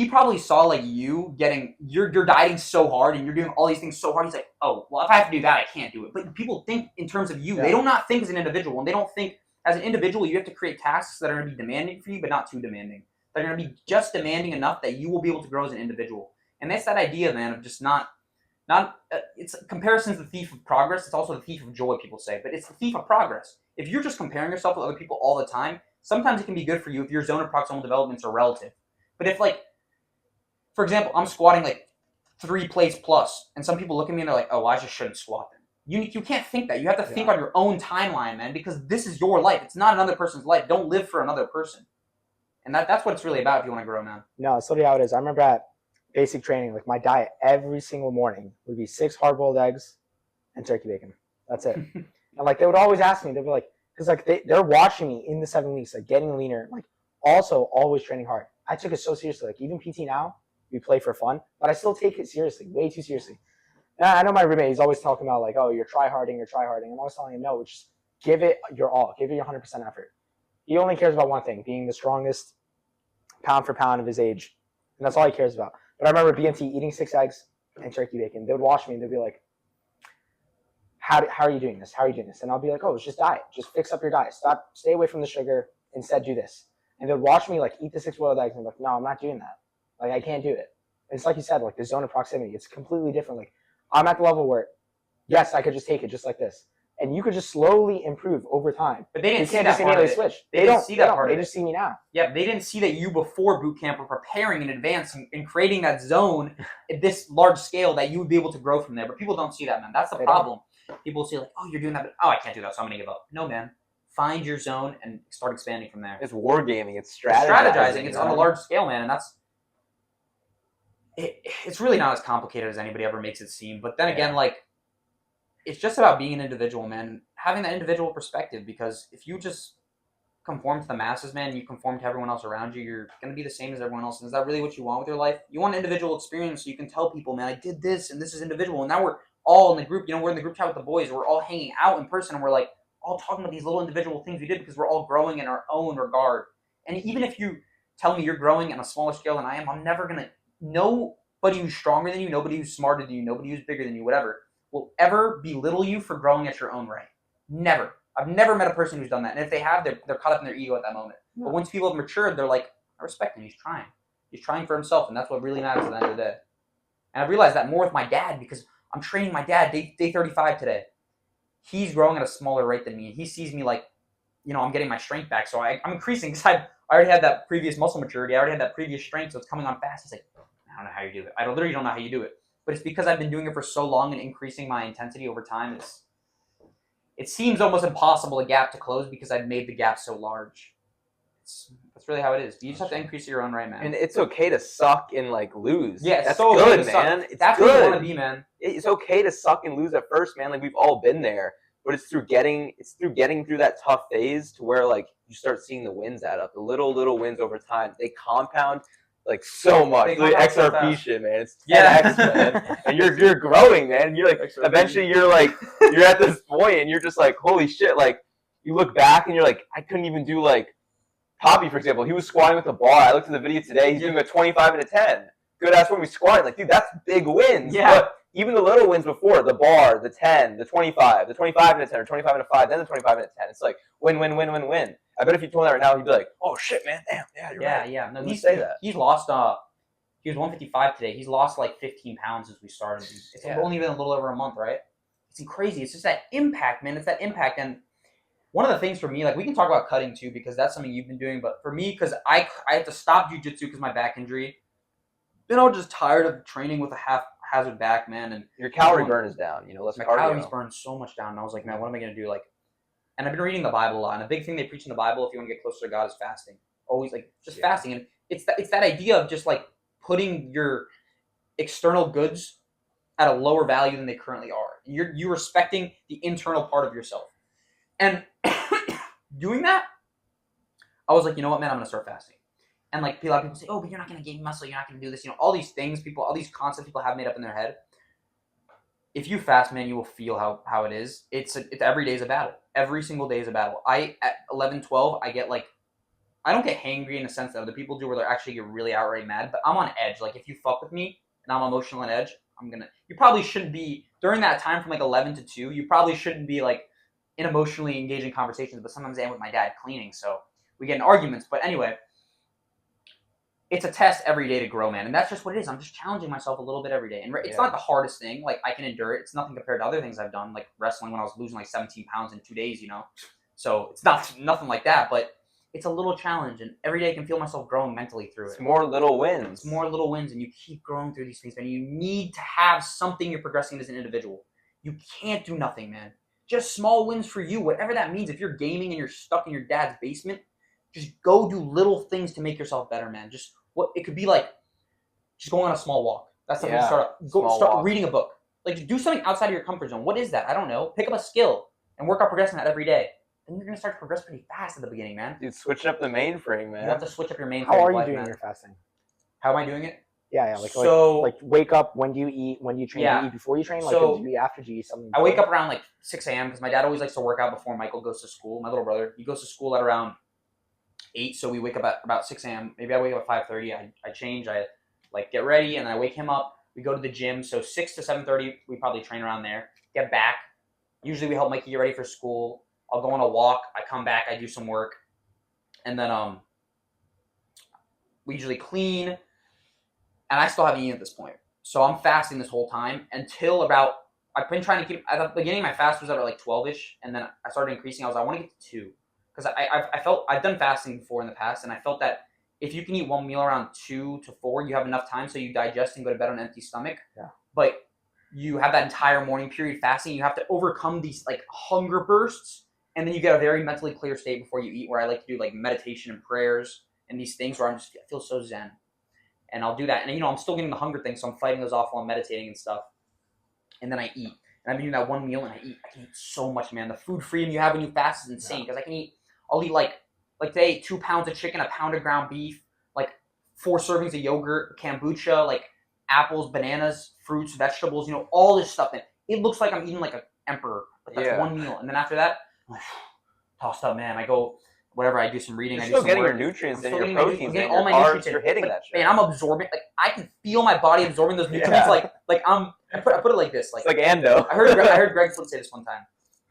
probably saw like you getting you're dieting so hard and you're doing all these things so hard. He's like, oh, well, if I have to do that, I can't do it. But people think in terms of you. Yeah. They do not think as an individual, and they don't think as an individual you have to create tasks that are going to be demanding for you, but not too demanding. They're going to be just demanding enough that you will be able to grow as an individual. And that's that idea, man, of just not. It's comparison's the thief of progress. It's also the thief of joy, people say, but it's the thief of progress. If you're just comparing yourself with other people all the time, sometimes it can be good for you if your zone of proximal developments are relative. But if like, for example, I'm squatting like 3 plates plus, and some people look at me and they're like, oh, well, I just shouldn't squat them. You can't think that. You have to think on your own timeline, man, because this is your life. It's not another person's life. Don't live for another person. And that's what it's really about if you want to grow, man. No, it's literally how it is. I remember at basic training, like my diet every single morning would be 6 hard-boiled eggs and turkey bacon. That's it. And like they would always ask me, they'd be like, because like they're watching me in the 7 weeks, like getting leaner, like also always training hard. I took it so seriously. Like even PT now, we play for fun, but I still take it seriously, way too seriously. And I know my roommate, he's always talking about like, oh, you're try-harding. And I was telling him, no, just give it your all. Give it your 100% effort. He only cares about one thing, being the strongest pound for pound of his age. And that's all he cares about. But I remember BMT eating 6 eggs and turkey bacon. They would watch me and they'd be like, how are you doing this? How are you doing this? And I'll be like, oh, it's just diet. Just fix up your diet. Stay away from the sugar. Instead, do this. And they'd watch me like eat the 6 boiled eggs and I'm like, no, I'm not doing that. Like, I can't do it. It's like you said, like the zone of proximity. It's completely different. Like, I'm at the level where, yes, I could just take it just like this. And you could just slowly improve over time. But they didn't see that just immediately switch. They didn't see that part. They just see me now. Yeah, they didn't see that you before boot camp were preparing in advance and creating that zone at this large scale that you would be able to grow from there. But people don't see that, man. That's the problem. People see like, oh, you're doing that, but oh, I can't do that, so I'm going to give up. No, man. Find your zone and start expanding from there. It's wargaming. It's strategizing. It's on a large scale, man, and that's it's really not as complicated as anybody ever makes it seem. But then again, like, it's just about being an individual, man, having that individual perspective, because if you just conform to the masses, man, and you conform to everyone else around you, you're going to be the same as everyone else. And is that really what you want with your life? You want an individual experience so you can tell people, man, I did this and this is individual. And now we're all in the group, we're in the group chat with the boys, we're all hanging out in person, and we're like all talking about these little individual things we did because we're all growing in our own regard. And even if you tell me you're growing on a smaller scale than I am, I'm never gonna. Nobody who's stronger than you, nobody who's smarter than you, nobody who's bigger than you, whatever, will ever belittle you for growing at your own rate. Never. I've never met a person who's done that. And if they have, they're caught up in their ego at that moment. Yeah. But once people have matured, they're like, I respect him. He's trying. He's trying for himself, and that's what really matters at the end of the day. And I've realized that more with my dad because I'm training my dad day 35 today. He's growing at a smaller rate than me, and he sees me like, I'm getting my strength back. So I'm increasing because I already had that previous muscle maturity. I already had that previous strength, so it's coming on fast. He's like, I don't know how you do it. I literally don't know how you do it. But it's because I've been doing it for so long and increasing my intensity over time. It seems almost impossible a gap to close because I've made the gap so large. That's really how it is. You just have to increase your own right, man. And it's okay to suck and lose. Yeah, that's so good, okay man. It's that's good. What you want to be, man. It's okay to suck and lose at first, man. Like we've all been there, but it's through getting through that tough phase to where you start seeing the wins add up. The little wins over time, they compound so much. Like XRP shit, man. It's 10x, man. And you're growing, man. You're eventually you're at this point and you're just holy shit. You look back and you're I couldn't even do Poppy, for example. He was squatting with the bar. I looked at the video today. He's doing a 25 and a 10. Good ass when we squatting. Dude, that's big wins. Yeah. But even the little wins before, the bar, the 10, the 25 and a 10, or 25 and a 5, then the 25 and a 10. It's win, win, win, win, win. I bet if you told me that right now, he'd be like, oh shit, man, damn, yeah, you're right. Yeah. No, say that. He's lost. He was 155 today. He's lost 15 pounds since we started. It's only been a little over a month, right? It's crazy. It's just that impact, man. It's that impact. And one of the things for me, we can talk about cutting too, because that's something you've been doing. But for me, because I had to stop jiu-jitsu because of my back injury. Then I was just tired of training with a haphazard back, man. And your calorie burn is down. Less my cardio. Calories burn so much down. And I was like, man, what am I going to do? And I've been reading the Bible a lot. And a big thing they preach in the Bible, if you want to get closer to God, is fasting. Always fasting. And it's that idea of just putting your external goods at a lower value than they currently are. You're respecting the internal part of yourself. And doing that, I was like, you know what, man, I'm going to start fasting. And a lot of people say, oh, but you're not going to gain muscle. You're not going to do this. All these things all these concepts people have made up in their head. If you fast, man, you will feel how it is. It's every day is a battle. Every single day is a battle. At 11, 12, I get I don't get hangry in the sense that other people do where they're actually get really outright mad, but I'm on edge. If you fuck with me and I'm emotional on edge, you probably shouldn't be, during that time from 11 to 2, you probably shouldn't be in emotionally engaging conversations, but sometimes I am with my dad cleaning, so we get in arguments. But anyway, it's a test every day to grow, man. And that's just what it is. I'm just challenging myself a little bit every day. And it's not the hardest thing. I can endure it. It's nothing compared to other things I've done, like wrestling when I was losing 17 pounds in 2 days, So it's nothing like that, but it's a little challenge. And every day I can feel myself growing mentally through it. It's more little wins. It's more little wins, and you keep growing through these things, man. You need to have something you're progressing as an individual. You can't do nothing, man. Just small wins for you, whatever that means. If you're gaming and you're stuck in your dad's basement, just go do little things to make yourself better, man. It could be just going on a small walk. That's something to start reading a book. Do something outside of your comfort zone. What is that? I don't know. Pick up a skill and work on progressing that every day. Then you're gonna start to progress pretty fast at the beginning, man. Dude, switching up the mainframe, man. You have to switch up your mainframe. How are you doing your fasting? How am I doing it? Yeah. Wake up. When do you eat? When do you train? Do you eat before you train? Do you eat after? Do you eat something? I wake up around 6 a.m. because my dad always likes to work out before Michael goes to school. My little brother, he goes to school at around 8, so we wake up at about 6 a.m. Maybe I wake up at 5:30. I change. I get ready, and I wake him up. We go to the gym. So 6 to 7:30, we probably train around there. Get back. Usually we help Mikey get ready for school. I'll go on a walk. I come back. I do some work, and then we usually clean. And I still haven't eaten at this point, so I'm fasting this whole time until about. I've been trying to keep. At the beginning, my fast was at 12ish, and then I started increasing. I want to get to 2. Because I felt I've done fasting before in the past, and I felt that if you can eat one meal around 2 to 4, you have enough time so you digest and go to bed on an empty stomach. Yeah. But you have that entire morning period fasting. You have to overcome these hunger bursts, and then you get a very mentally clear state before you eat. Where I like to do meditation and prayers and these things where I feel so zen, and I'll do that. And I'm still getting the hunger thing, so I'm fighting those off while I'm meditating and stuff. And then I eat, and I've been doing that one meal, and I can eat so much, man. The food freedom you have when you fast is insane because I'll eat today 2 pounds of chicken, a pound of ground beef, 4 servings of yogurt, kombucha, apples, bananas, fruits, vegetables, all this stuff. And it looks like I'm eating like an emperor, but that's one meal. And then after that, tossed up, man. I go, whatever, I do some reading. You're I do still some getting work. your nutrients and I'm your getting proteins and all your my carbs. nutrients in. You're hitting like, that shit. Man, I'm absorbing. Like I can feel my body absorbing those nutrients. Like I put it like this. Like it's like Ando. I heard Greg Flint say this one time.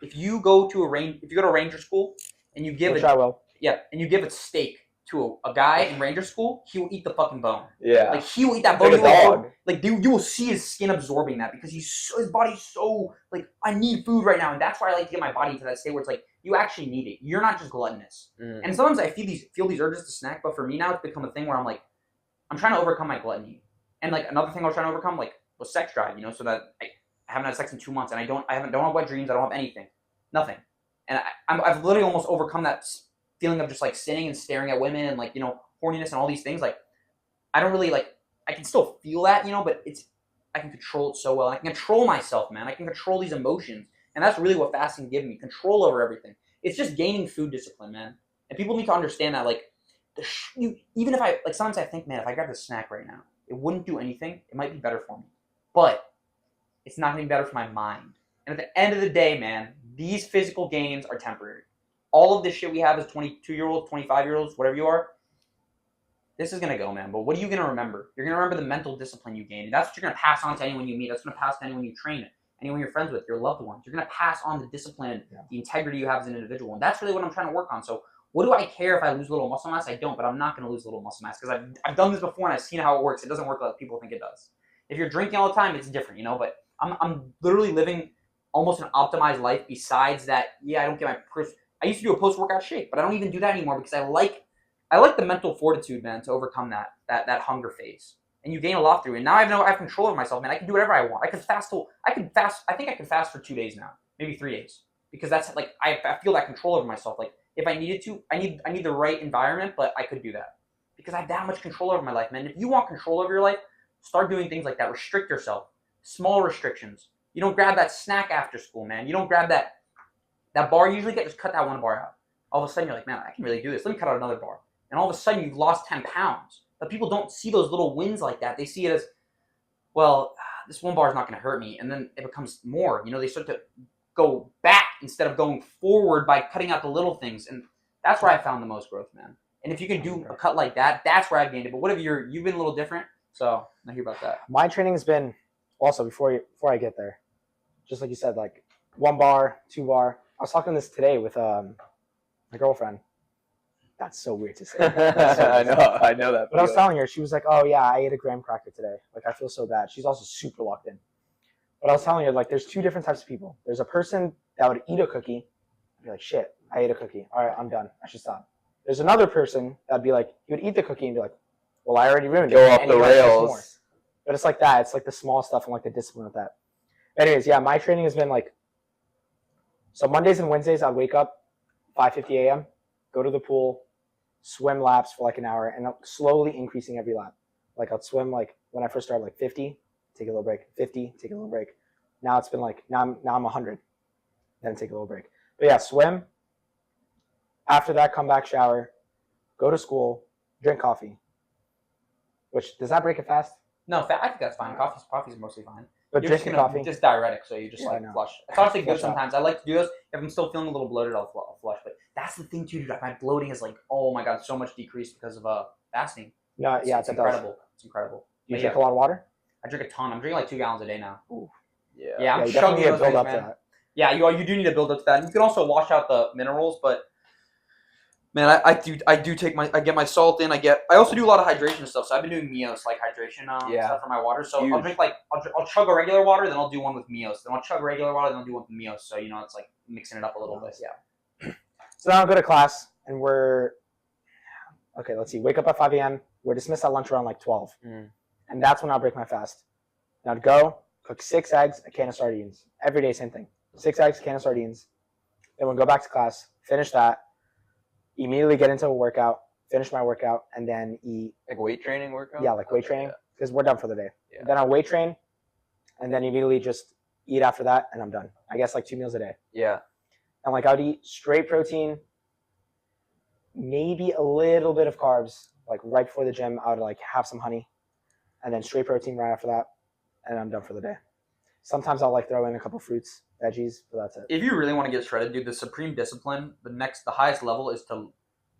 If you go to ranger school and you give and you give a steak to a guy in ranger school, he will eat the fucking bone. Yeah. Like he will eat that bone. Like a dog. Like you will see his skin absorbing that because his body's so like I need food right now, and that's why I like to get my body into that state where it's like you actually need it. You're not just gluttonous. And sometimes I feel these urges to snack, but for me now it's become a thing where I'm like I'm trying to overcome my gluttony. And like another thing I was trying to overcome like was sex drive, so that I haven't had sex in 2 months and I don't have wet dreams, I don't have anything, nothing, and I've literally almost overcome that feeling of just like sitting and staring at women and like horniness and all these things. Like I don't really like I can still feel that, but I can control it so well. And I can control myself, man. I can control these emotions, and that's really what fasting gives me, control over everything. It's just gaining food discipline, man. And people need to understand that like even if I like sometimes I think, man, if I grabbed a snack right now, it wouldn't do anything. It might be better for me, but it's not going to be better for my mind. And at the end of the day, man, these physical gains are temporary. All of this shit we have as 22-year-olds, 25-year-olds, whatever you are, this is going to go, man. But what are you going to remember? You're going to remember the mental discipline you gained. And that's what you're going to pass on to anyone you meet. That's going to pass to anyone you train, anyone you're friends with, your loved ones. You're going to pass on the discipline, the integrity you have as an individual. And that's really what I'm trying to work on. So what do I care if I lose a little muscle mass? I don't, but I'm not going to lose a little muscle mass because I've done this before and I've seen how it works. It doesn't work like people think it does. If you're drinking all the time, it's different, but I'm literally living almost an optimized life besides that. Yeah, I don't get I used to do a post-workout shake, but I don't even do that anymore because I like the mental fortitude, man, to overcome that hunger phase. And you gain a lot through it. And now I have control over myself, man. I can do whatever I want. I think I can fast for 2 days now, maybe 3 days. Because that's like I feel that control over myself. Like if I needed to, I need the right environment, but I could do that. Because I have that much control over my life, man. If you want control over your life, start doing things like that. Restrict yourself. Small restrictions. You don't grab that snack after school, man. You don't grab that bar you usually get, just cut that one bar out. All of a sudden you're like, man, I can really do this. Let me cut out another bar. And all of a sudden you've lost 10 pounds. But people don't see those little wins like that. They see it as, well, this one bar is not going to hurt me. And then it becomes more. They start to go back instead of going forward by cutting out the little things. And that's where I found the most growth, man. And if you can do a cut like that, that's where I've gained it. But what if you've been a little different? So I hear about that. My training has been also before I get there, just like you said, like 1 bar, 2 bar. I was talking this today with my girlfriend. That's so weird to say. I know that. But I was telling her, she was like, "Oh yeah, I ate a graham cracker today. Like I feel so bad." She's also super locked in. But I was telling her, like, there's 2 different types of people. There's a person that would eat a cookie, and be like, "Shit, I ate a cookie. All right, I'm done. I should stop." There's another person that'd be like, he would eat the cookie and be like, "Well, I already ruined it." Go off the rails. But it's like that. It's like the small stuff and like the discipline of that. Anyways, yeah, my training has been like, so Mondays and Wednesdays I'd wake up 5:50 a.m., go to the pool, swim laps for like an hour, and I'm slowly increasing every lap. Like I'd swim like when I first started like 50, take a little break, 50, take a little break. Now it's been like now I'm 100, then take a little break. But yeah, swim. After that, come back, shower, go to school, drink coffee. Which does that break it fast? No, I think that's fine. Coffee's mostly fine. But You're drinking coffee, just diuretic, so you just flush. It's honestly good sometimes. I like to do this. If I'm still feeling a little bloated, I'll flush. But that's the thing too, dude. My bloating is like, oh my god, so much decreased because of fasting. No, yeah, it's incredible. It's incredible. You drink a lot of water? I drink a ton. I'm drinking like 2 gallons a day now. Ooh. Yeah, I'm you chugging those build things, up man. to that. Yeah, you do need to build up to that. And you can also wash out the minerals, but man, I get my salt in. I also do a lot of hydration stuff. So I've been doing Mios like hydration stuff for my water. So I'll drink I'll chug a regular water, then I'll do one with Mios. Then I'll chug regular water, then I'll do one with Mios. So it's like mixing it up a little bit. Yeah. So now I'll go to class and let's see, wake up at 5 a.m. We're dismissed at lunch around like 12. And that's when I'll break my fast. Now I'd go, cook 6 eggs, a can of sardines. Every day, same thing. 6 eggs, a can of sardines. Then we'll go back to class, finish that, immediately get into a workout, finish my workout, and then eat. Like weight training workout? Yeah, like weight training, because we're done for the day. Yeah. Then I'll weight train, and then immediately just eat after that, and I'm done. I guess like 2 meals a day. Yeah. And like I'd eat straight protein, maybe a little bit of carbs. Like right before the gym, I would like have some honey, and then straight protein right after that, and I'm done for the day. Sometimes I'll like throw in a couple fruits, veggies, but that's it. If you really want to get shredded, dude, the supreme discipline, the highest level is to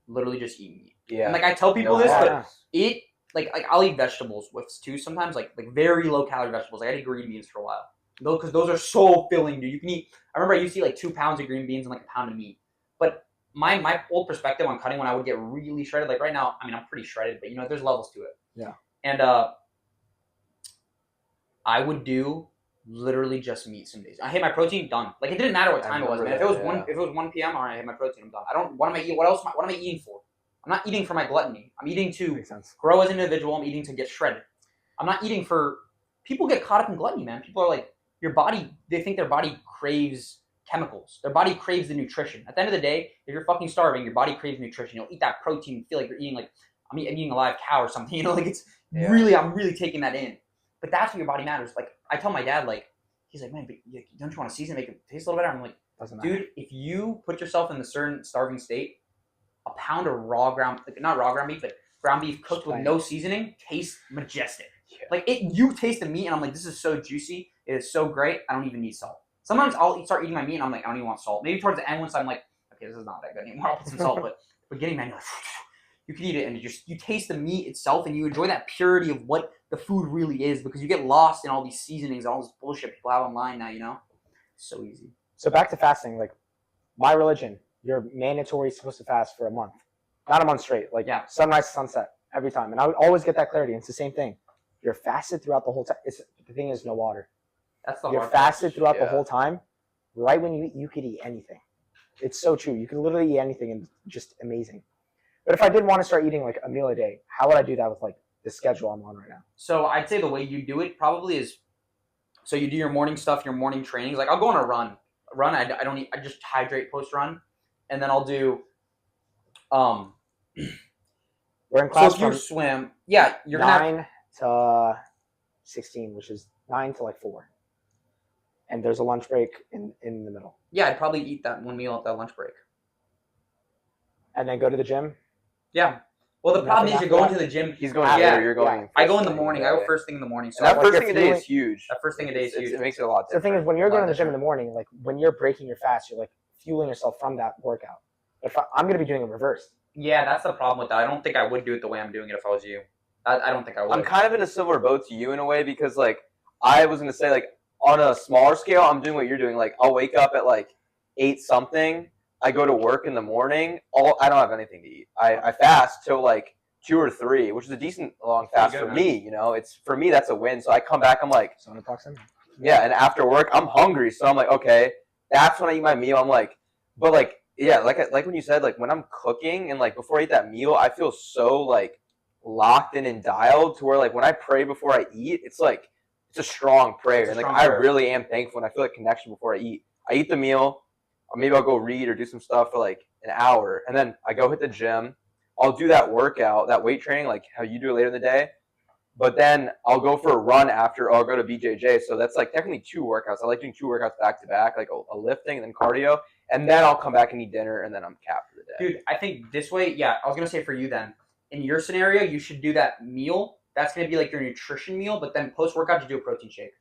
literally just eat meat. Yeah. And like I tell people No, this, yeah. but eat like I'll eat vegetables with too sometimes, like very low calorie vegetables. Like I ate green beans for a while. Because those are so filling, dude. You can eat. I remember I used to eat like 2 pounds of green beans and like a pound of meat. But my old perspective on cutting when I would get really shredded, like right now, I mean I'm pretty shredded, but you know there's levels to it. Yeah. And I would do literally just meat some days. I hit my protein, done. Like it didn't matter what time it was, man. If it was 1 p.m., all right, I hit my protein, I'm done. I don't. What am I eating? What am I eating for? I'm not eating for my gluttony. I'm eating to grow as an individual. I'm eating to get shredded. I'm not eating for. People get caught up in gluttony, man. People are like, your body. They think their body craves chemicals. Their body craves the nutrition. At the end of the day, if you're fucking starving, your body craves nutrition. You'll eat that protein. Feel like you're eating like I'm eating a live cow or something. You know, like it's really. I'm really taking that in. But that's what your body matters. Like I tell my dad, like he's like, man, but don't you want to season make it taste a little better? I'm like, dude, if you put yourself in the certain starving state, a pound of raw ground, like not raw ground beef, but ground beef cooked with no seasoning tastes majestic. Yeah. Like you taste the meat, and I'm like, this is so juicy. It is so great. I don't even need salt. Sometimes I'll start eating my meat, and I'm like, I don't even want salt. Maybe towards the end, once I'm like, okay, this is not that good anymore. I'll put some salt. But beginning, man, you're like, you can eat it, and you taste the meat itself, and you enjoy that purity of what the food really is, because you get lost in all these seasonings, all this bullshit people have online now. You know, it's so easy. So back to fasting, like my religion, you're mandatory supposed to fast for a month, not a month straight, like sunrise to sunset every time, and I would always get that clarity. And it's the same thing. You're fasted throughout the whole time. The thing is, no water. That's the You're fasted throughout the whole time. Right when you eat, you could eat anything. It's so true. You can literally eat anything, and just amazing. But if I did want to start eating like a meal a day, how would I do that with like the schedule I'm on right now? So I'd say the way you do it probably is, so you do your morning stuff, your morning trainings. Like I'll go on a run. I don't eat. I just hydrate post run, and then I'll do. We're in class. So if you swim, you're 9 to 16, which is 9 to like 4, and there's a lunch break in the middle. Yeah, I'd probably eat that one meal at that lunch break, and then go to the gym. Yeah. Well, the problem is you're going to the gym. He's going later. You're going. Yeah. I go in the morning. I go first thing in the morning. So that first thing a day is huge. That first thing a day is huge. It makes it a lot different. So the thing is, when you're going to the gym in the morning, like when you're breaking your fast, you're like fueling yourself from that workout. But I'm going to be doing it reversed. Yeah, that's the problem with that. I don't think I would do it the way I'm doing it if I was you. I don't think I would. I'm kind of in a similar boat to you in a way, because like I was going to say, like on a smaller scale, I'm doing what you're doing. Like I'll wake up at like 8 something. I go to work in the morning. I don't have anything to eat. I fast till like 2 or 3, which is a decent long fast for me. You know, it's for me that's a win. So I come back, I'm like, yeah, and after work I'm hungry, so I'm like, okay, that's when I eat my meal. I'm like, but like, yeah, like when you said, like when I'm cooking and like before I eat that meal, I feel so like locked in and dialed to where like when I pray before I eat, it's like it's a strong prayer, and like I really am thankful, and I feel like connection before I eat. I eat the meal, or maybe I'll go read or do some stuff for like an hour, and then I go hit the gym. I'll do that workout, that weight training, like how you do it later in the day. But then I'll go for a run after, or I'll go to BJJ. So that's like technically 2 workouts. I like doing 2 workouts back to back, like a lifting and then cardio. And then I'll come back and eat dinner, and then I'm capped for the day. Dude, I think this way, I was going to say for you then, in your scenario, you should do that meal. That's going to be like your nutrition meal, but then post-workout, you do a protein shake.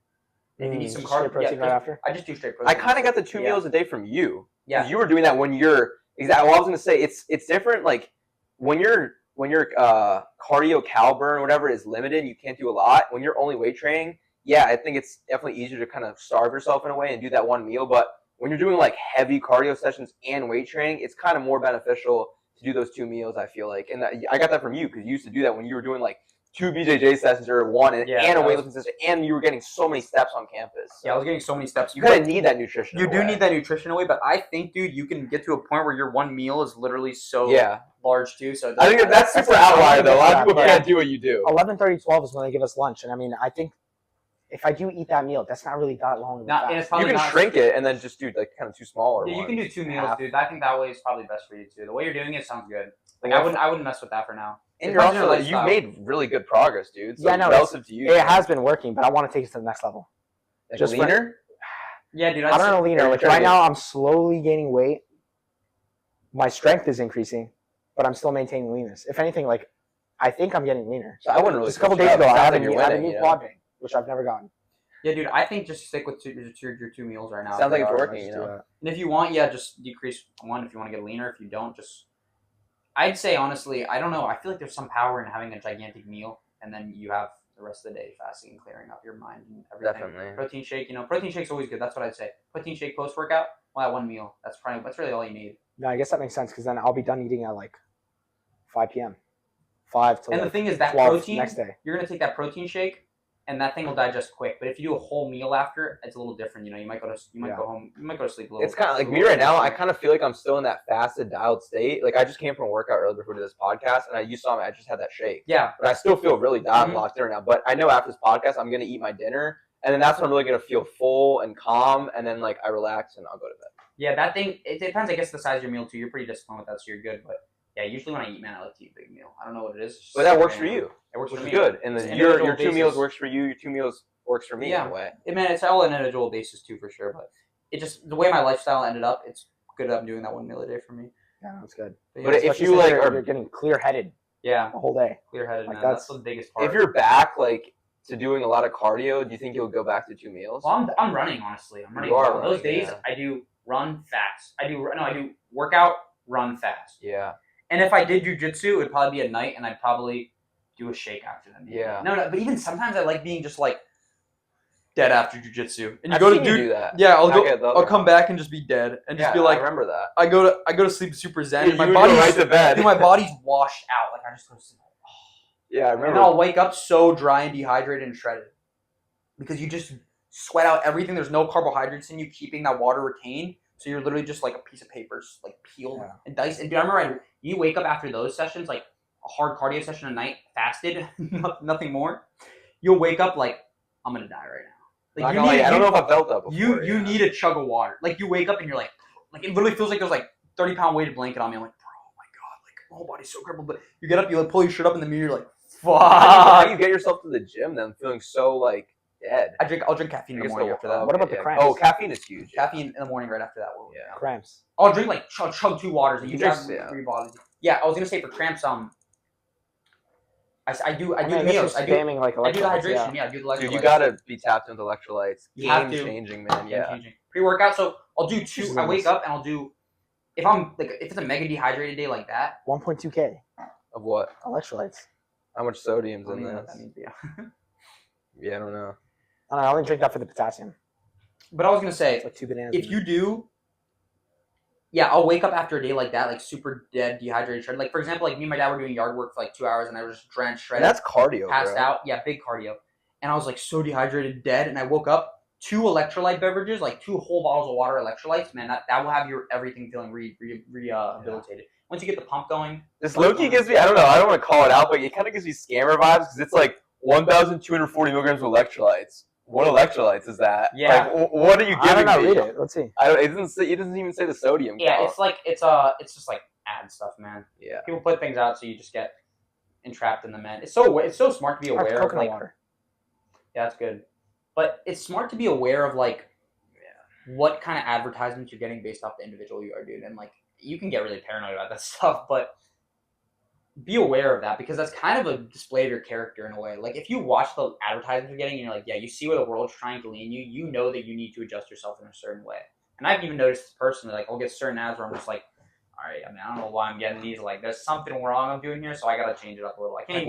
If you need some carb, protein right after? I just do straight protein. I kind of got the 2 meals a day from you. Yeah. You were doing that when you're, well, I was going to say, it's different, like, when your cardio cal burn or whatever is limited, you can't do a lot. When you're only weight training, I think it's definitely easier to kind of starve yourself in a way and do that one meal. But when you're doing like heavy cardio sessions and weight training, it's kind of more beneficial to do those 2 meals, I feel like. And I got that from you, because you used to do that when you were doing like 2 BJJ sessions or 1 and a weightlifting session, and you were getting so many steps on campus. So. Yeah, I was getting so many steps. You kind of need that nutrition. You do need that nutrition away, but I think, dude, you can get to a point where your one meal is literally so large too. So I think that's super outlier though. A lot of people can't do what you do. 11:30, 12 is when they give us lunch, and I mean, I think if I do eat that meal, that's not really that long. You can shrink it and then just do like kind of 2 smaller. Yeah, you can do 2 meals, dude. I think that way is probably best for you too. The way you're doing it sounds good. Like I wouldn't mess with that for now. And you're also like, you've made really good progress, dude. So relative to you, it has been working, but I want to take it to the next level. Like just leaner. Yeah, dude. I don't know leaner. Like right now, I'm slowly gaining weight. My strength is increasing, but I'm still maintaining leanness. If anything, like I think I'm getting leaner. So I wouldn't really. Just a couple days ago, I had a new quad vein, which I've never gotten. Yeah, dude. I think just stick with your 2 meals right now. Sounds like it's I working, just you do know. that. And if you want, yeah, just decrease one if you want to get leaner. If you don't, just I'd say honestly, I don't know. I feel like there's some power in having a gigantic meal and then you have the rest of the day fasting and clearing up your mind and everything. Definitely. Protein shake, protein shake's always good. That's what I'd say. Protein shake post workout. Well, one meal. That's really all you need. No, I guess that makes sense because then I'll be done eating at like 5 p.m. 5 to And like the thing is that 12 protein next day. you're gonna take that protein shake, and that thing will digest quick. But if you do a whole meal after, it's a little different. You might go home. You might go to sleep a little. It's kind of like me right now. I kind of feel like I'm still in that fasted, dialed state. Like I just came from a workout earlier before this podcast, and you saw me. I just had that shake. Yeah. But I still feel really dialed and locked in right now. But I know after this podcast, I'm gonna eat my dinner, and then that's when I'm really gonna feel full and calm, and then like I relax and I'll go to bed. Yeah, that thing. It depends. I guess the size of your meal too. You're pretty disciplined with that, so you're good. But yeah, usually when I eat, man, I like to eat a big meal. I don't know what it is. But that works for you. It works Which for is me. good. And then your 2 meals works for you. Your 2 meals works for me in a way. Man, it's all an individual basis too, for sure. But it just the way my lifestyle ended up, it's good that I'm doing that 1 meal a day for me. Yeah, that's good. But if you like are getting clear-headed, the whole day, clear-headed, like man, that's the biggest part. If you're back like to doing a lot of cardio, do you think you'll go back to 2 meals? Well, I'm running honestly. I'm running. Those days I do run fast. I do workout, run fast. Yeah. And if I did jujitsu, it would probably be at night, and I'd probably do a shake after them. Yeah. No, but even sometimes I like being just like dead after jujitsu. And I've seen you do that. Yeah, I'll come back and just be dead and just be like, I remember that. I go to sleep super zen. And my body's right to bed. My body's washed out. Like I just go to sleep. Yeah, I remember. And then I'll wake up so dry and dehydrated and shredded because you just sweat out everything. There's no carbohydrates in you, keeping that water retained. So you're literally just like a piece of paper, like peeled and diced. And do I remember you wake up after those sessions, like a hard cardio session a night, fasted, nothing more. You'll wake up like I'm gonna die right now. Like I don't know if I felt that before. You need a chug of water. Like you wake up and you're like it literally feels like there's like 30-pound weighted blanket on me. I'm like, bro, oh my god, like my whole body's so crippled. But you get up, you like pull your shirt up in the mirror, you're like, fuck. How do you get yourself to the gym then, feeling so like dead? I'll drink caffeine in the morning after that. What about the cramps? Oh, caffeine is huge. Caffeine in the morning right after that. Cramps. I'll drink like chug 2 waters and you drink 3 bottles. Yeah, I was gonna say for cramps, I do the meals. I do the hydration. Yeah, I do the electrolytes. Dude, you gotta be tapped into electrolytes. You have to. Game changing, man. Yeah. Pre-workout, so I'll do 2. I wake up and I'll do if it's a mega dehydrated day like that. 1.2K of what? Electrolytes. How much sodium's in that? that? Means, Yeah, I don't know. I only drink that for the potassium. But I was gonna say, it's like 2 bananas. If you do, I'll wake up after a day like that, like super dead, dehydrated, shredded. Like for example, like me and my dad were doing yard work for like 2 hours, and I was just drenched, shredded. And that's cardio, passed out. Yeah, big cardio. And I was like so dehydrated, dead, and I woke up. 2 electrolyte beverages, like 2 whole bottles of water, electrolytes, man, that will have your everything feeling rehabilitated. Once you get the pump going. This low-key gives me, I don't know, I don't want to call it out, but it kind of gives me scammer vibes because it's like 1,240 milligrams of electrolytes. What electrolytes is that? Yeah. Like, what are you giving me? Read it. Let's see. It doesn't even say the sodium. Yeah, count. it's like it's just like ad stuff, man. Yeah. People put things out so you just get entrapped in them, man. It's so smart to be aware of like water. Yeah, that's good. But it's smart to be aware of like what kind of advertisements you're getting based off the individual you are, dude. And like you can get really paranoid about that stuff, but be aware of that because that's kind of a display of your character in a way. Like if you watch the advertisements you're getting and you're like, yeah, you see where the world's trying to lean you, you know that you need to adjust yourself in a certain way. And I've even noticed this personally, like I'll get certain ads where I'm just like, all right, I mean, I don't know why I'm getting these. Like there's something wrong I'm doing here, so I gotta change it up a little. I can't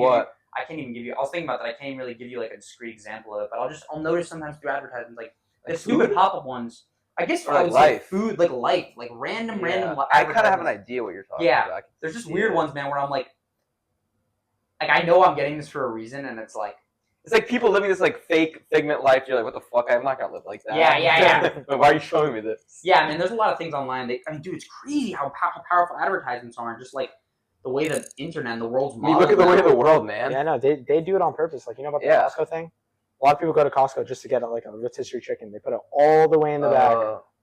even give you. I was thinking about that. I can't even really give you like a discrete example of it, but I'll notice sometimes through advertisements like the stupid pop-up ones. I guess I would say food, like life, like random. I kind of have an idea what you're talking about. Yeah, there's just weird ones, man, where I'm like I know I'm getting this for a reason, and it's like people living this like fake figment life. You're like, what the fuck? I'm not gonna live like that. Yeah. But why are you showing me this? Yeah, I mean, there's a lot of things online. Dude, it's crazy how powerful advertisements are, and just like the way the internet and the world's modeled. Look at the way of the world, man. Yeah, no, they do it on purpose. Like, you know about the Costco thing? A lot of people go to Costco just to get like a rotisserie chicken. They put it all the way in the back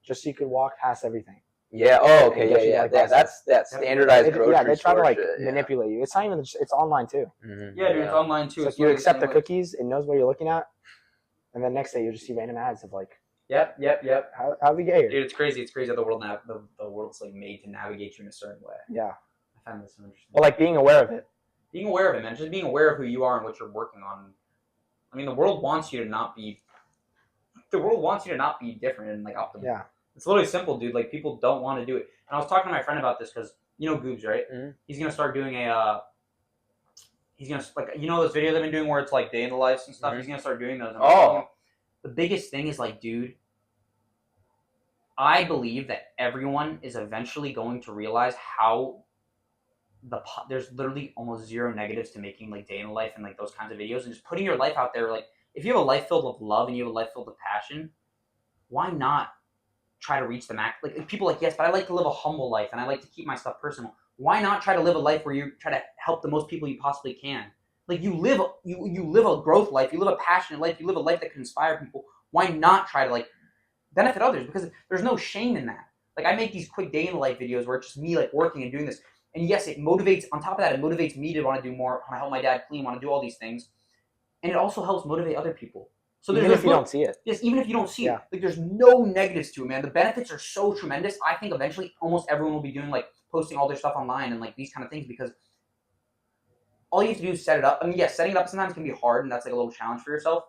just so you could walk past everything. Yeah. Oh, okay. Yeah. That's standardized grocery store. They try to like manipulate you. It's not even. It's online too. Mm-hmm. Yeah, dude, it's online too. So if you accept the cookies, it knows what you're looking at, and then next day you just see random ads of like. Yep. How we get here? Dude, it's crazy. It's crazy how the world's like made to navigate you in a certain way. Yeah. I find this so interesting. Well, like being aware of it. Being aware of it, man. Just being aware of who you are and what you're working on. I mean, the world wants you to not be the world wants you to not be different and like optimal. Yeah. It's literally simple, dude. Like people don't want to do it. And I was talking to my friend about this because you know Goobs, right? Mm-hmm. He's gonna start doing a. He's gonna like those videos I've been doing where it's like day in the life and stuff. Mm-hmm. He's gonna start doing those. Oh. The biggest thing is like, dude. I believe that everyone is eventually going to realize how there's literally almost zero negatives to making like day in the life and like those kinds of videos and just putting your life out there. Like if you have a life filled with love and you have a life filled with passion, why not try to reach the max? Like people like, yes, but I like to live a humble life and I like to keep my stuff personal. Why not try to live a life where you try to help the most people you possibly can? Like you live a growth life, you live a passionate life, you live a life that can inspire people. Why not try to like benefit others? Because there's no shame in that. Like I make these quick day in the life videos where it's just me like working and doing this. And yes, it motivates. On top of that, it motivates me to want to do more. Want to help my dad clean. Want to do all these things, and it also helps motivate other people. So even if you don't see it, yes, even if you don't see it, like there's no negatives to it, man. The benefits are so tremendous. I think eventually almost everyone will be doing like posting all their stuff online and like these kind of things because all you have to do is set it up. I mean, yes, setting it up sometimes can be hard, and that's like a little challenge for yourself.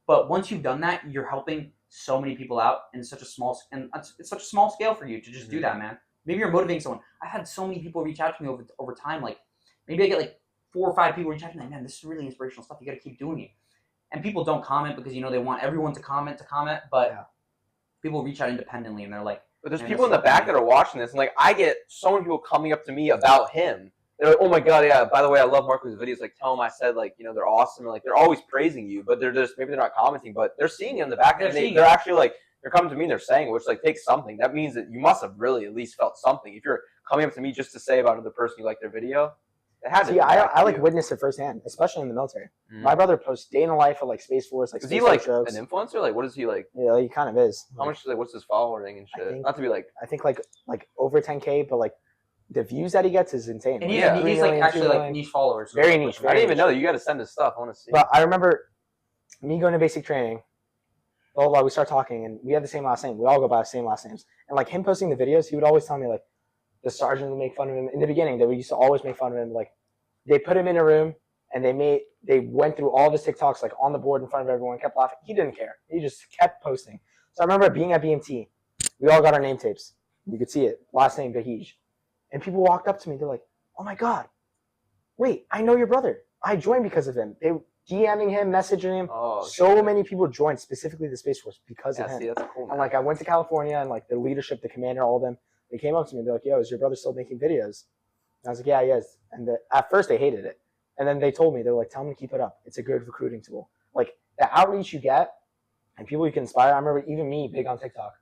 But once you've done that, you're helping so many people out in such a small scale for you to just do that, man. Maybe you're motivating someone. I've had so many people reach out to me over time. Like maybe I get like 4 or 5 people reach out to me. Like, man, this is really inspirational stuff. You got to keep doing it. And people don't comment because they want everyone to comment. But people reach out independently and they're like. But there's people in the back that are watching this, and like I get so many people coming up to me about him. They're like, oh my god, yeah. By the way, I love Marco's videos. Like, tell them I said like they're awesome. And, like they're always praising you, but they're just maybe they're not commenting, but they're seeing you in the back, and they're actually like. They're coming to me and they're saying, which like takes something. That means that you must have really at least felt something. If you're coming up to me just to say about another person you like their video, it had to. See, I like witnessed it firsthand, especially in the military. Mm-hmm. My brother posts day in the life of like Space Force, like. Is he like jokes. An influencer? Like, what is he like? Yeah, he kind of is. How much? Like, what's his following and shit? Not to be like. I think like over 10K, but like the views that he gets is insane. And he's like actually like niche followers. Very niche. I didn't even know that. You got to send his stuff. I want to see. But I remember me going to basic training. Blah, blah, blah, we start talking, and we have the same last name. We all go by the same last names. And, like, him posting the videos, he would always tell me, like, the sergeant would make fun of him. In the beginning, they used to always make fun of him. Like, they put him in a room, and they went through all of his TikToks, like, on the board in front of everyone, kept laughing. He didn't care. He just kept posting. So I remember being at BMT. We all got our name tapes. You could see it. Last name, Bahije. And people walked up to me. They're like, oh, my God. Wait, I know your brother. I joined because of him. They DMing him, messaging him. Oh, so many people joined specifically the Space Force because of him. See, that's cool, man. And like I went to California and like the leadership, the commander, all of them, they came up to me. They're like, "Yo, is your brother still making videos?" And I was like, "Yeah, he is." And at first they hated it, and then they told me they were like, "Tell him to keep it up. It's a good recruiting tool." Like the outreach you get and people you can inspire. I remember even me, big on TikTok.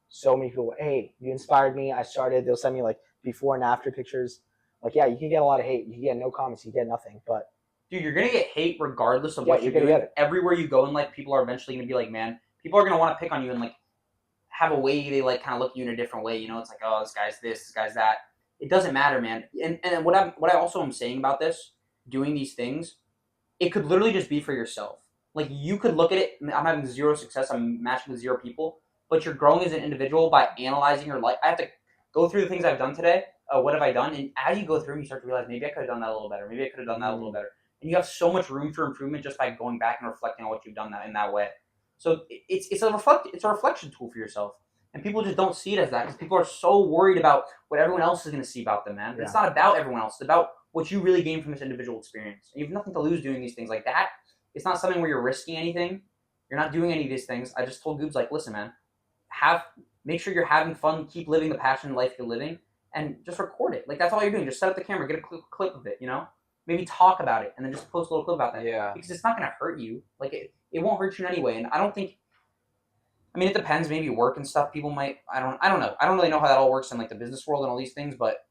So many people, hey, you inspired me. I started. They'll send me like before and after pictures. Like, yeah, you can get a lot of hate. You can get no comments. You get nothing, but. Dude, you're going to get hate regardless of what you're doing. Everywhere you go in life, people are eventually going to be like, man, people are going to want to pick on you and like have a way they like kind of look at you in a different way. It's like, oh, this guy's this guy's that. It doesn't matter, man. And what I also am saying about this, doing these things, it could literally just be for yourself. Like you could look at it, I'm having zero success, I'm matching with 0 people, but you're growing as an individual by analyzing your life. I have to go through the things I've done today. What have I done? And as you go through, you start to realize maybe I could have done that a little better. Maybe I could have done that a little better. And you have so much room for improvement just by going back and reflecting on what you've done in that way. So it's a reflection tool for yourself. And people just don't see it as that because people are so worried about what everyone else is going to see about them, man. Yeah. It's not about everyone else. It's about what you really gain from this individual experience. And you have nothing to lose doing these things like that. It's not something where you're risking anything. You're not doing any of these things. I just told Goobs, like, listen, man, make sure you're having fun, keep living the passionate life you're living, and just record it. Like, that's all you're doing. Just set up the camera, get a clip of it, Maybe talk about it, and then just post a little clip about that. Yeah. Because it's not going to hurt you. Like, it won't hurt you in any way. And I don't think... I mean, it depends. Maybe work and stuff. People might... I don't know. I don't really know how that all works in, like, the business world and all these things, but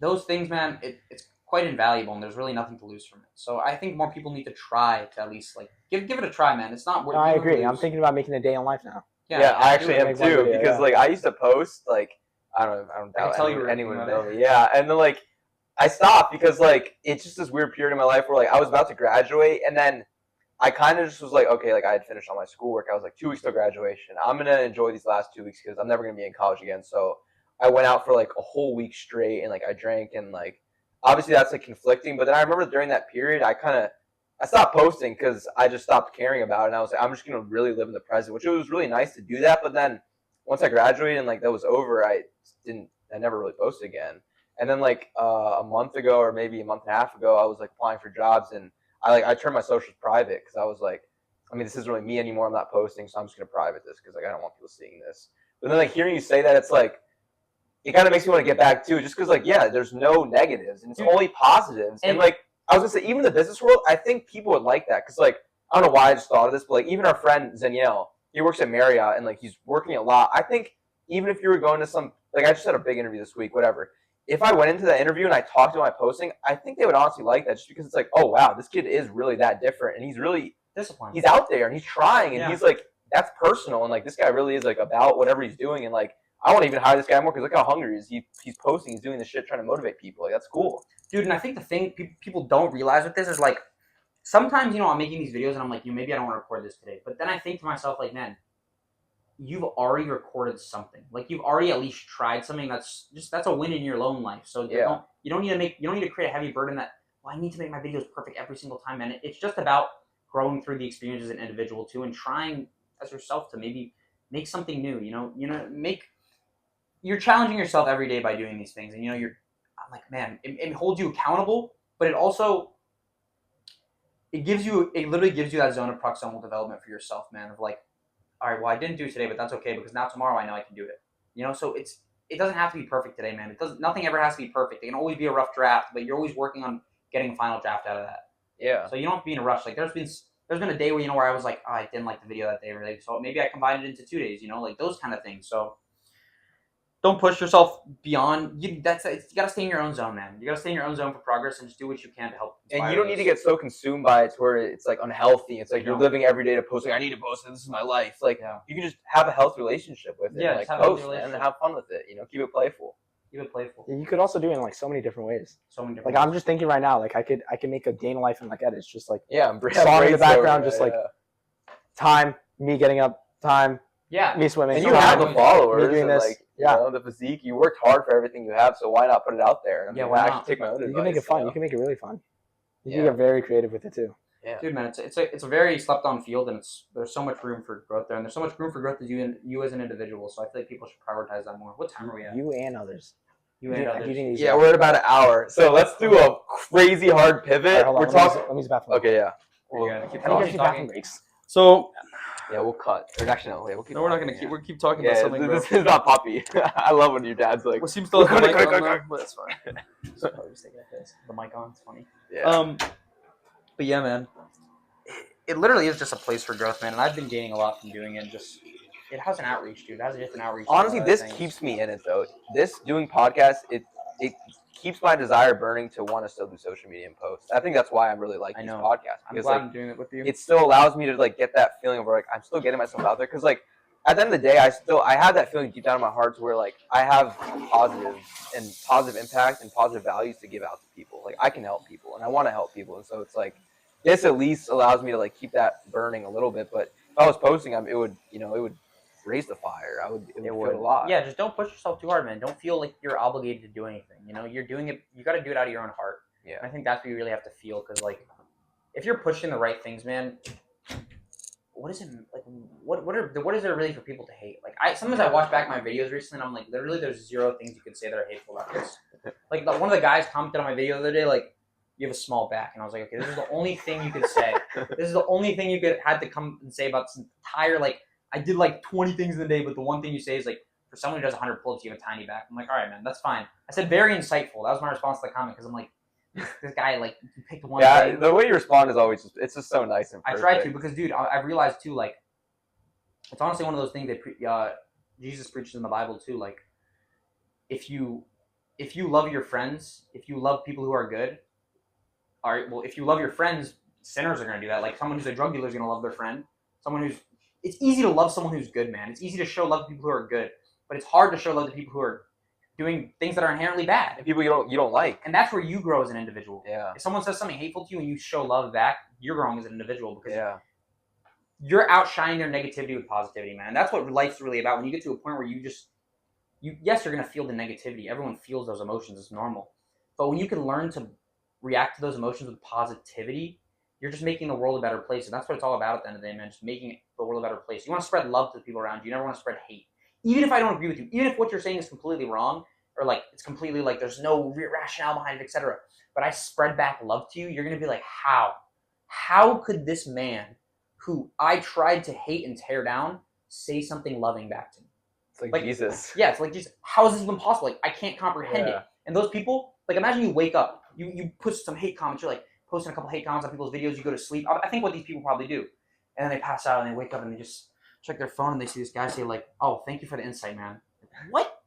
those things, man, it's quite invaluable, and there's really nothing to lose from it. So I think more people need to try to at least, like... Give it a try, man. It's not... No, I agree. I'm thinking about making a day in life now. Yeah, I actually am, too, because, like, I used to post, like... I don't doubt anyone would know me. Yeah, and then, like... I stopped because, like, it's just this weird period in my life where, like, I was about to graduate, and then I kind of just was like, okay, like, I had finished all my schoolwork. I was like, 2 weeks till graduation. I'm going to enjoy these last 2 weeks because I'm never going to be in college again. So I went out for, like, a whole week straight, and, like, I drank, and, like, obviously that's, like, conflicting. But then I remember during that period, I kind of I stopped posting because I just stopped caring about it. And I was like, I'm just gonna really live in the present, which it was really nice to do that. But then once I graduated and like that was over, I never really posted again. And then like a month ago or maybe a month and a half ago, I was like applying for jobs and I turned my socials private because I was like, I mean, this isn't really me anymore. I'm not posting, so I'm just gonna private this because like I don't want people seeing this. But then like hearing you say that, it's like it kind of makes me want to get back to it, just because like yeah, there's no negatives and it's only positives. And like I was gonna say, even the business world, I think people would like that because like I don't know why I just thought of this, but like even our friend Zeniel, he works at Marriott and like he's working a lot. I think even if you were going to some like I just had a big interview this week, whatever. If I went into that interview and I talked to my posting, I think they would honestly like that just because it's like, oh wow, this kid is really that different and he's really disciplined. He's out there and he's trying and he's like that's personal and like this guy really is like about whatever he's doing and like I want to even hire this guy more because look how hungry he is. He's posting, he's doing this shit, trying to motivate people. Like that's cool, dude. And I think the thing people don't realize with this is like sometimes I'm making these videos and I'm like, maybe I don't want to record this today, but then I think to myself like, man, you've already recorded something. Like you've already at least tried something. That's a win in your own life. So you don't need to create a heavy burden that I need to make my videos perfect every single time. And it's just about growing through the experience as an individual too, and trying as yourself to maybe make something new. You're challenging yourself every day by doing these things, and I'm like, man, it holds you accountable, but it literally gives you that zone of proximal development for yourself, man. Of like, all right, well, I didn't do it today, but that's okay because now tomorrow I know I can do it. So it doesn't have to be perfect today, man. Nothing ever has to be perfect. It can always be a rough draft, but you're always working on getting a final draft out of that. Yeah. So you don't have to be in a rush. Like there's been a day where I was like, oh, I didn't like the video that day, really. So maybe I combined it into 2 days. Like those kind of things. So don't push yourself beyond. You gotta stay in your own zone, man. You gotta stay in your own zone for progress and just do what you can to help. And you don't need to get so consumed by it to where it's like unhealthy. It's like you're living every day to post. Like I need to post. This is my life. Like you can just have a healthy relationship with it. Yeah, like post and have fun with it. Keep it playful. Keep it playful. Yeah, you could also do it in like so many different ways. Like ways. I'm just thinking right now, like I could make a day in life and like edits, just like song in the background, just like time, me getting up, time, me swimming. And you have the followers, doing this. Like, the physique. You worked hard for everything you have, so why not put it out there? Why not? Actually take my own advice. You can make it fun. You can make it really fun. You can get very creative with it too. Yeah. Dude, man, it's a very slept on field, and there's so much room for growth there, and there's so much room for growth as you as an individual. So I feel like people should prioritize that more. What time are we at? You and others. Yeah, we're at about an hour, so let's do a crazy hard pivot. Right, we're talking. Let me use the bathroom. Okay, yeah. Keep bathroom breaks. So. Yeah, we'll cut. Or actually, no. We'll keep. No, we're not gonna keep. We'll keep talking about something. This is not Poppy. I love when your dad's like. Well, seems to have the mic on, but it's fine. The mic on. It's funny. Yeah. But yeah, man. It literally is just a place for growth, man. And I've been gaining a lot from doing it. It has an outreach, dude. It has just an outreach. Honestly, this keeps me in it though. This doing podcasts, it keeps my desire burning to want to still do social media and post. I think that's why I'm really liking these podcasts. I'm glad I'm doing it with you. It still allows me to like get that feeling of where like I'm still getting myself out there because like at the end of the day, I have that feeling deep down in my heart to where like I have positive impact and positive values to give out to people. Like I can help people and I want to help people, and so it's like this at least allows me to like keep that burning a little bit. But if I was posting, it would raise the fire. It would feel a lot. Yeah, just don't push yourself too hard, man. Don't feel like you're obligated to do anything. You're doing it. You got to do it out of your own heart. Yeah. And I think that's what you really have to feel, because like, if you're pushing the right things, man, what is it like? What is there really for people to hate? Like, sometimes I watch back my videos recently, and I'm like, literally, there's 0 things you could say that are hateful about this. Like, one of the guys commented on my video the other day, like, you have a small back, and I was like, okay, this is the only thing you could say. This is the only thing you had to come and say about this entire like. I did like 20 things in the day, but the one thing you say is like, for someone who does 100 pull-ups, you have a tiny back. I'm like, all right, man, that's fine. I said very insightful. That was my response to the comment, because I'm like, this guy, like, you picked one thing. Yeah, the way you respond is always it's just so nice and perfect. I try to, because, dude, I've realized, too, like, it's honestly one of those things that Jesus preaches in the Bible, too. Like, if you love your friends, if you love people who are good, all right, well, if you love your friends, sinners are going to do that. Like, someone who's a drug dealer is going to love their friend. It's easy to love someone who's good, man. It's easy to show love to people who are good, but it's hard to show love to people who are doing things that are inherently bad. And people you don't like. And that's where you grow as an individual. Yeah. If someone says something hateful to you and you show love back, you're growing as an individual, because you're outshining their negativity with positivity, man. And that's what life's really about. When you get to a point where yes, you're going to feel the negativity. Everyone feels those emotions. It's normal. But when you can learn to react to those emotions with positivity, you're just making the world a better place. And that's what it's all about at the end of the day, man. Just making the world a better place. You want to spread love to the people around you. You never want to spread hate. Even if I don't agree with you, even if what you're saying is completely wrong, or like it's completely like there's no rationale behind it, etc. But I spread back love to you, you're gonna be like, how? How could this man who I tried to hate and tear down say something loving back to me? It's like Jesus. Yeah, it's like Jesus. How is this even possible? Like I can't comprehend it. And those people, like imagine you wake up, you push some hate comments, you're like posting a couple hate comments on people's videos, you go to sleep. I think what these people probably do. And then they pass out and they wake up and they just check their phone and they see this guy say like, "Oh, thank you for the insight, man." What?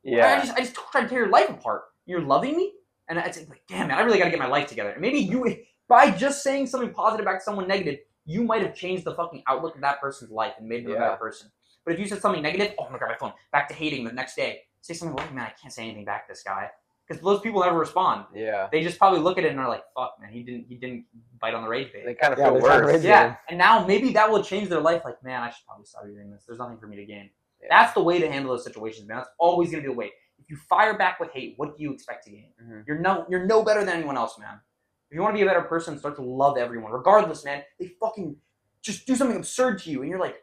Yeah. I just tried to tear your life apart. You're loving me? And it's like, damn, man, I really got to get my life together. And maybe you, by just saying something positive back to someone negative, you might have changed the fucking outlook of that person's life and made them a better person. But if you said something negative, oh my god, my phone, back to hating the next day. Say something like, man, I can't say anything back to this guy. Because those people never respond. Yeah. They just probably look at it and are like, fuck, man, he didn't bite on the rage bait. They kind of feel worse. Yeah. And now maybe that will change their life. Like, man, I should probably stop doing this. There's nothing for me to gain. Yeah. That's the way to handle those situations, man. That's always going to be the way. If you fire back with hate, what do you expect to gain? Mm-hmm. You're no better than anyone else, man. If you want to be a better person, start to love everyone. Regardless, man, they fucking just do something absurd to you. And you're like,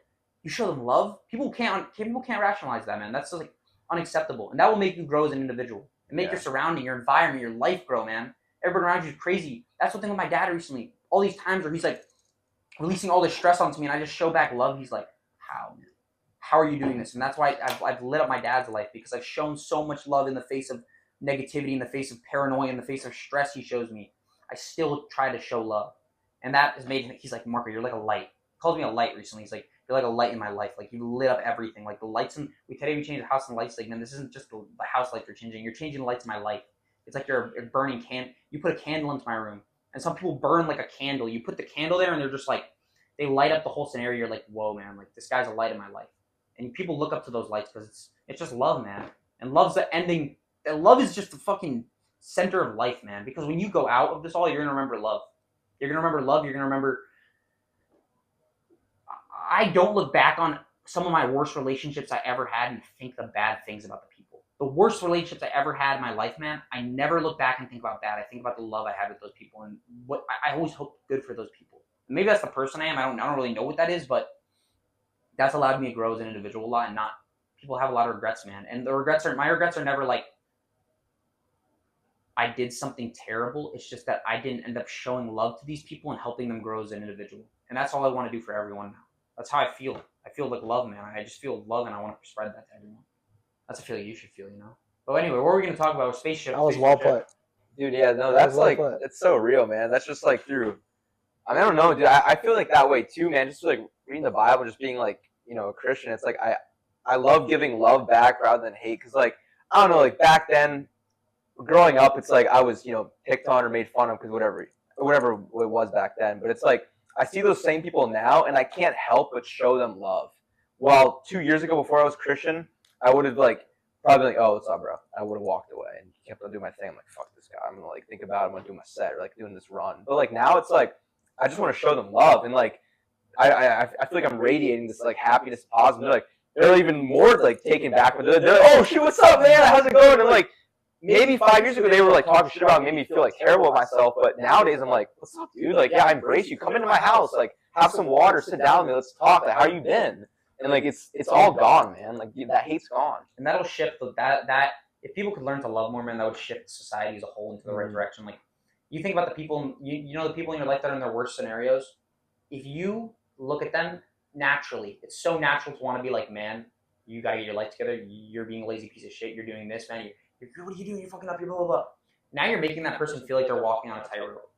you show them love? People can't rationalize that, man. That's just like unacceptable. And that will make you grow as an individual. And make your surrounding, your environment, your life grow, man. Everyone around you is crazy. That's the thing with my dad recently. All these times where he's like releasing all this stress onto me and I just show back love. He's like, how, man? How are you doing this? And that's why I've lit up my dad's life, because I've shown so much love in the face of negativity, in the face of paranoia, in the face of stress he shows me. I still try to show love. And that has made him, he's like, Marco, you're like a light. He called me a light recently. He's like, you're like a light in my life. Like, you lit up everything. Like, the lights in, today we changed the house and lights. Like, man, this isn't just the house lights you're changing. You're changing the lights in my life. It's like you're a burning you put a candle into my room. And some people burn like a candle. You put the candle there and they're just like, they light up the whole scenario. You're like, whoa, man, like, this guy's a light in my life. And people look up to those lights because it's just love, man. And love's the ending. Love is just the fucking center of life, man. Because when you go out of this all, you're going to remember love. You're going to remember love. You're going to remember... I don't look back on some of my worst relationships I ever had and think the bad things about the people. The worst relationships I ever had in my life, man, I never look back and think about bad. I think about the love I had with those people and what I always hope good for those people. Maybe that's the person I am. I don't really know what that is, but that's allowed me to grow as an individual a lot. And not people have a lot of regrets, man. And my regrets are never like I did something terrible. It's just that I didn't end up showing love to these people and helping them grow as an individual. And that's all I want to do for everyone now. That's how I feel. I feel like love, man. I just feel love, and I want to spread that to everyone. That's a feeling you should feel, you know? But anyway, what were we going to talk about? Spaceship. That was well put. Dude, yeah, no, that's like, it's so real, man. That's just like through, I mean, I don't know, dude. I feel like that way too, man. Just like reading the Bible, just being like, you know, a Christian. It's like, I love giving love back rather than hate. Because like, I don't know, like back then, growing up, it's like I was, you know, picked on or made fun of because whatever it was back then. But it's like, I see those same people now, and I can't help but show them love. Well, 2 years ago, before I was Christian, I would have like probably like, oh, what's up, bro? I would have walked away and kept on doing my thing. I'm like, fuck this guy. I'm gonna like think about it. I'm gonna do my set or like doing this run. But like now, it's like I just want to show them love, and like I feel like I'm radiating this like happiness, positive. They're even more like taken back with it. They're like, oh shit, what's up, man? How's it going? And like, maybe 5 years ago they were like talking shit about me, made me feel like terrible about myself. But nowadays I'm like, what's up, dude? Like, yeah, I embrace you. Come into my house, like, have some water, sit down with me, let's talk. Like, how you been? And like, it's all gone, man. Like, that hate's gone. And that'll shift that. If people could learn to love more, man, that would shift society as a whole into the right direction. Like, you think about the people, you know, the people in your life that are in their worst scenarios. If you look at them naturally, it's so natural to want to be like, man, you gotta get your life together. You're being a lazy piece of shit. You're doing this, man. What are you doing? You're fucking up. You're blah, blah, blah. Now you're making that person feel like they're walking on a tightrope.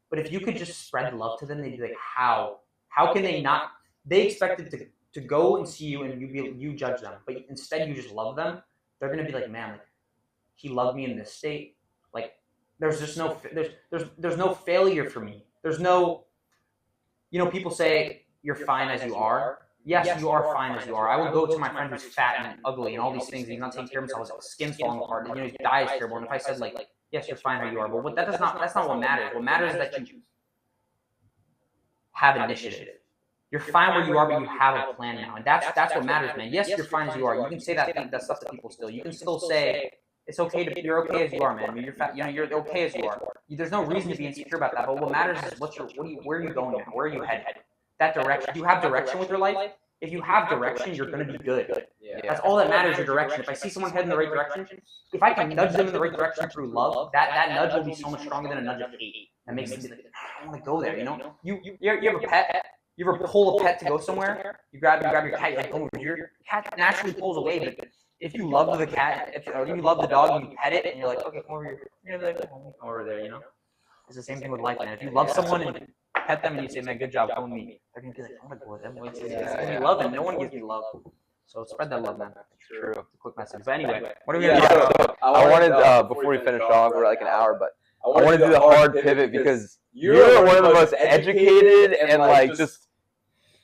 But if you could just spread love to them, they'd be like, how? How can they not? They expected to go and see you and you judge them. But instead you just love them. They're going to be like, man, like, he loved me in this state. Like, there's just no, there's no failure for me. There's no, you know, people say you're fine as you are. Yes, you are fine as you are. I will go to my friend who's fat and ugly and all these things, and he's not taking care of himself. His skin's falling apart. And, you know, his diet is terrible. And if I said like, yes, you're fine how you are, but that's not what matters. What matters is that you have initiative. You're fine where you are, but you have a plan now, and that's what matters, man. Yes, you're fine as you are. You can say that stuff to people still. You can still say, It's okay to you're okay as you are, man. You're fat, you're okay as you are. There's no reason to be insecure about that. But what matters is where are you going now? Where are you headed? That direction. Do you have direction with your life? If you have direction, you're gonna be good. Yeah. That's all that matters. Your direction. If I see someone heading in the right direction, if I can nudge them in the right direction through love, that nudge will be so much stronger than a nudge of hate. That makes them be like, I don't want to go there. You have a pet. You ever pull a pet to go somewhere? You grab your cat. You're like, go over here. Cat naturally pulls away, but if you love the cat, or you love the dog, and you pet it, and you're like, okay, come over here. You're like, come over there. It's the same thing with life, man. If you love someone and pet them, and you say, man, good job, come with me, they're gonna be like, I want to go with them. It's giving me love, and no one gives me love. So spread that love, man. True. It's a quick message. But anyway, what are we gonna Yeah, talk about? so I wanted before we finish off, we're like an hour, but I want to do the hard pivot because you're one of the most educated and like just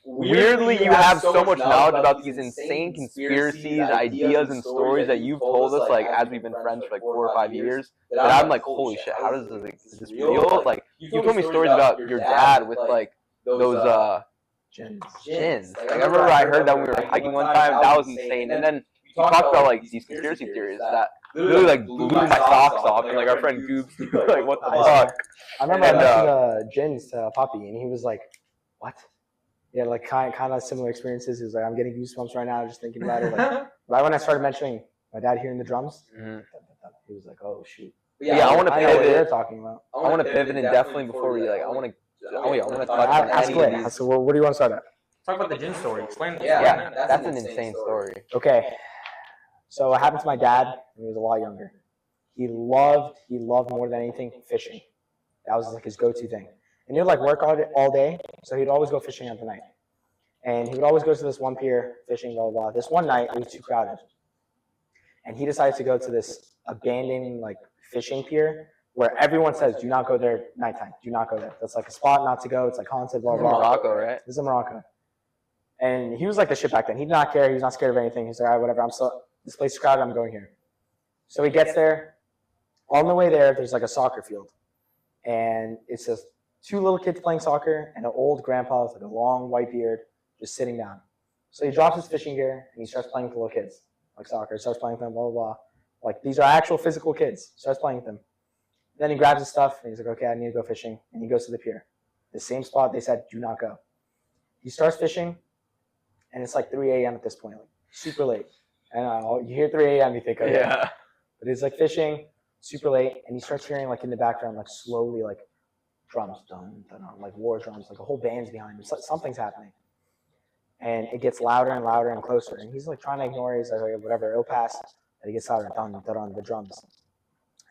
weirdly you have so much knowledge about these insane conspiracies, ideas, and stories that you've told us like as we've been friends for like 4 or 5 years. That I'm like, holy shit, how does this is this real? Like you told me stories about your dad with like those gins. Like, I remember I heard that when we were hiking one time. That was insane. And then you talked about like these conspiracy theories that literally like blew my socks off. And like our friend Goobs, like what the fuck? I remember I mentioned gins to Poppy, and he was like, "What?" Yeah, like kind of similar experiences. He was like, "I'm getting goosebumps right now just thinking about it." Like right when I started mentioning my dad hearing the drums, he was like, "Oh shoot." Yeah, I want to I know what you're pivot. talking about. I want to pivot and definitely before we like, I want to touch on Ask any of away. these. So what do you want to start at? Talk about the gin story. Explain. Yeah, that's an insane story. Okay. So what happened to my dad when he was a lot younger? He loved more than anything fishing. That was like his go-to thing. And he'd like work all day, so he'd always go fishing at the night. And he would always go to this one pier fishing, blah, blah, blah. This one night, it was too crowded. And he decided to go to this abandoned like fishing pier where everyone says, do not go there nighttime. Do not go there. That's like a spot not to go. It's like haunted, blah, blah, blah. Morocco, right? This is Morocco. And he was like the shit back then. He did not care. He was not scared of anything. He's like, all right, whatever. This place is crowded. I'm going here. So he gets there. On the way there, there's like a soccer field. And it's just 2 little kids playing soccer and an old grandpa with like a long white beard just sitting down. So he drops his fishing gear and he starts playing with the little kids, like soccer. Starts playing with them, blah, blah, blah. Like these are actual physical kids. Starts playing with them. Then he grabs his stuff and he's like, okay, I need to go fishing. And he goes to the pier. The same spot they said, do not go. He starts fishing and it's like 3 a.m. at this point, like super late. And you hear 3 a.m., you think, okay. Yeah. But he's like fishing, super late, and he starts hearing like in the background, like slowly, like drums, dun, dun, dun, like war drums, like a whole band's behind him. Something's happening. And it gets louder and louder and closer. And he's like trying to ignore it. He's like, whatever, it'll pass. And it gets louder, dun, dun, dun, the drums.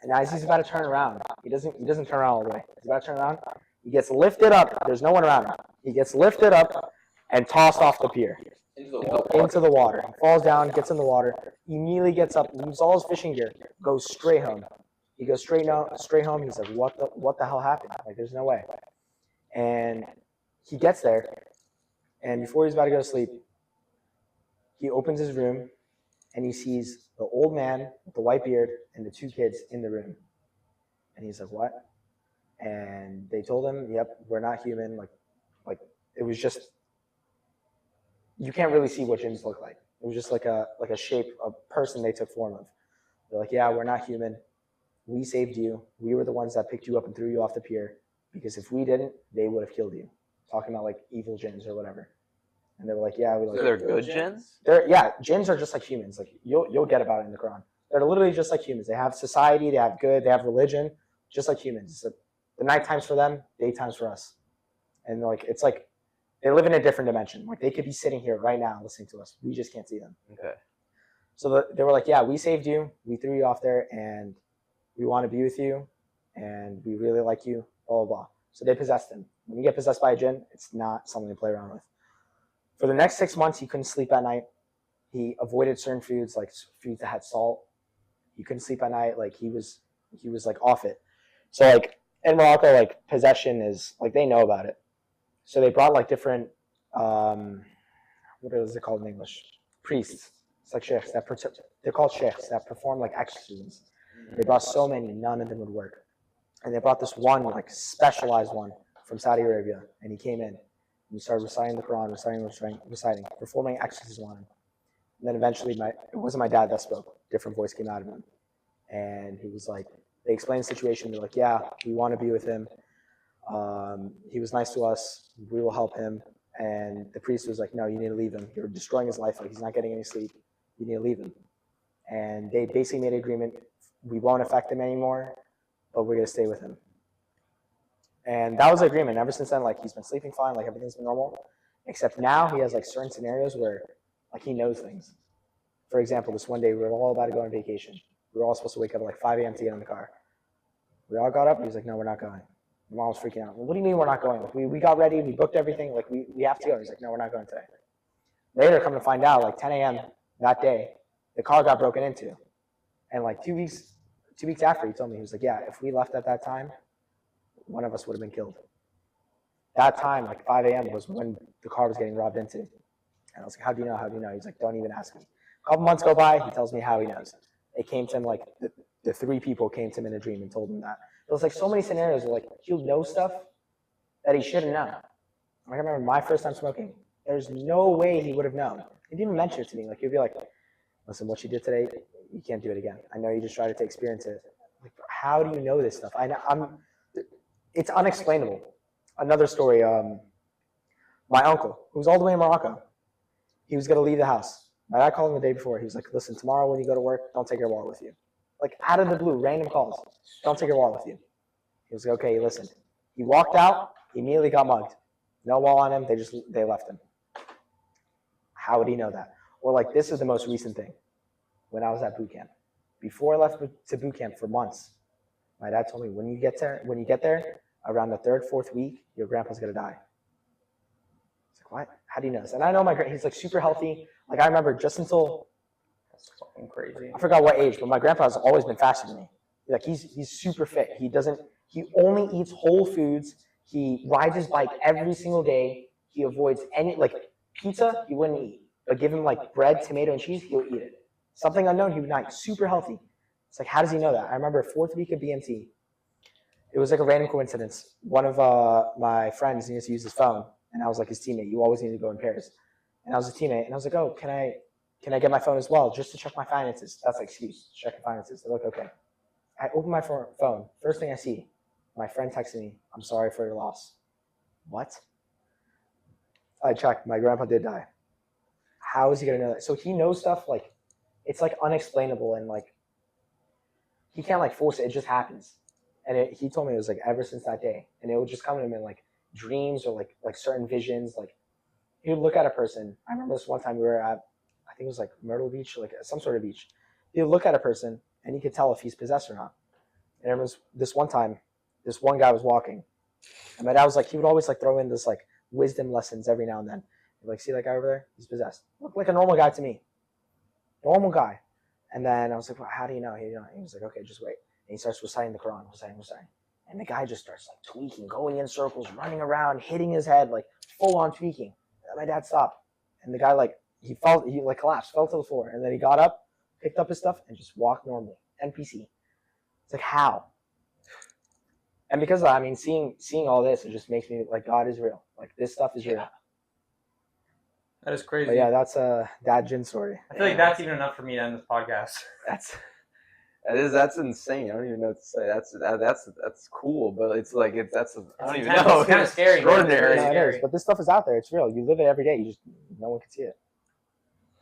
And as he's about to turn around, he doesn't turn around all the way. He's about to turn around. He gets lifted up. There's no one around him. He gets lifted up and tossed off the pier into the water. He falls down, gets in the water. He immediately gets up, leaves all his fishing gear, goes straight home. He goes straight home. He's like, what the hell happened? Like, there's no way. And he gets there, and before he's about to go to sleep, he opens his room, and he sees the old man with the white beard and the 2 kids in the room. And he's like, what? And they told him, yep, we're not human. Like it was just, you can't really see what jinns look like. It was just like a shape, a person they took form of. They're like, yeah, we're not human. We saved you. We were the ones that picked you up and threw you off the pier. Because if we didn't, they would have killed you. Talking about like evil jinns or whatever. And they were like, yeah, we like. So they're good jinns? Jinns are just like humans. Like you'll get about it in the Quran. They're literally just like humans. They have society, they have good, they have religion, just like humans. So the night times for them, daytimes for us. And like it's like they live in a different dimension. Like they could be sitting here right now listening to us. We just can't see them. Okay. So they were like, yeah, we saved you. We threw you off there, and we want to be with you, and we really like you, blah, blah, blah. So they possessed him. When you get possessed by a jinn, it's not something to play around with. For the next 6 months, he couldn't sleep at night. He avoided certain foods, like foods that had salt. He couldn't sleep at night. Like he was like off it. So like in Morocco, like possession is like they know about it. So they brought like different, what is it called in English? Priests. It's like sheikhs they're called sheikhs that perform like exorcisms. They brought so many, none of them would work. And they brought this one, like specialized one from Saudi Arabia. And he came in and he started reciting the Quran, reciting, performing exorcism on him. And then eventually it wasn't my dad that spoke. A different voice came out of him. And he was like, they explained the situation. They're like, yeah, we want to be with him. He was nice to us. We will help him. And the priest was like, no, you need to leave him. You're destroying his life. Like, he's not getting any sleep. You need to leave him. And they basically made an agreement. We won't affect him anymore, but we're going to stay with him. And that was the agreement. Ever since then, like, he's been sleeping fine. Like, everything's been normal. Except now he has, like, certain scenarios where, like, he knows things. For example, this one day we were all about to go on vacation. We were all supposed to wake up at like 5 a.m. to get in the car. We all got up. He was like, no, we're not going. My mom was freaking out. Well, what do you mean we're not going? Like, we got ready. We booked everything. Like, we have to go. He's like, no, we're not going today. Later, come to find out, like 10 a.m. that day, the car got broken into. And like 2 weeks after, he told me, he was like, yeah, if we left at that time, one of us would have been killed. That time, like 5 a.m. was when the car was getting robbed into. And I was like, how do you know? How do you know? He's like, don't even ask me. A couple months go by, he tells me how he knows. It came to him like the 3 people came to him in a dream and told him that. It was like so many scenarios where like he'll know stuff that he shouldn't know. Like I remember my first time smoking. There's no way he would have known. He didn't even mention it to me. Like he'd be like, listen, what you did today, you can't do it again. I know you just tried to experience it. Like, how do you know this stuff? It's unexplainable. Another story, my uncle, who was all the way in Morocco, he was going to leave the house. My dad called him the day before. He was like, listen, tomorrow when you go to work, don't take your wallet with you. Like, out of the blue, random calls. Don't take your wallet with you. He was like, okay, listen. He walked out. He immediately got mugged. No wallet on him. They left him. How would he know that? Or like, this is the most recent thing. When I was at boot camp. Before I left to boot camp for months, my dad told me, when you get there, around the 3rd, 4th week, your grandpa's going to die. What? How do you know this? And I know he's like super healthy. Like I remember just until That's fucking crazy. I forgot what age, but my grandpa has always been faster than me. Like he's super fit. He only eats whole foods. He rides his bike every single day. He avoids any like pizza he wouldn't eat. But give him like bread, tomato, and cheese, he'll eat it. Something unknown, he would not. Super healthy. It's like, how does he know that? I remember 4th week of BMT. It was like a random coincidence. One of my friends needed to use his phone. And I was like his teammate. You always need to go in pairs. And I was a teammate. And I was like, oh, can I get my phone as well? Just to check my finances. That's an excuse. Check your finances. They're like, okay. I open my phone. First thing I see, my friend texted me, I'm sorry for your loss. What? I checked. My grandpa did die. How is he going to know that? So he knows stuff like, it's like unexplainable. And like, he can't like force it. It just happens. And he told me it was like ever since that day. And it would just come to him in like, dreams or like certain visions. Like he would look at a person. I remember this one time we were at, I think it was like Myrtle Beach, like some sort of beach. He would look at a person and he could tell if he's possessed or not. And it was this one time, this one guy was walking, and my dad was like, he would always like throw in this like wisdom lessons every now and then. He'd like, see that guy over there? He's possessed. Looked like a normal guy to me, normal guy. And then I was like, well, how do you know? He was like, okay, just wait. And he starts reciting the Quran, reciting. And the guy just starts like tweaking, going in circles, running around, hitting his head, like full on tweaking. And my dad stopped. And the guy he like collapsed, fell to the floor. And then he got up, picked up his stuff, and just walked normally. NPC. It's like, how? And because of that, I mean, seeing all this, it just makes me like, God is real. Like this stuff is real. That is crazy. But yeah, that's a dad Jin story. I feel like that's even enough for me to end this podcast. That's insane. I don't even know what to say. That's cool, but it's like I don't even intense. know. It's kind of scary. Extraordinary. No, it is. But this stuff is out there. It's real. You live it every day. You just no one can see it.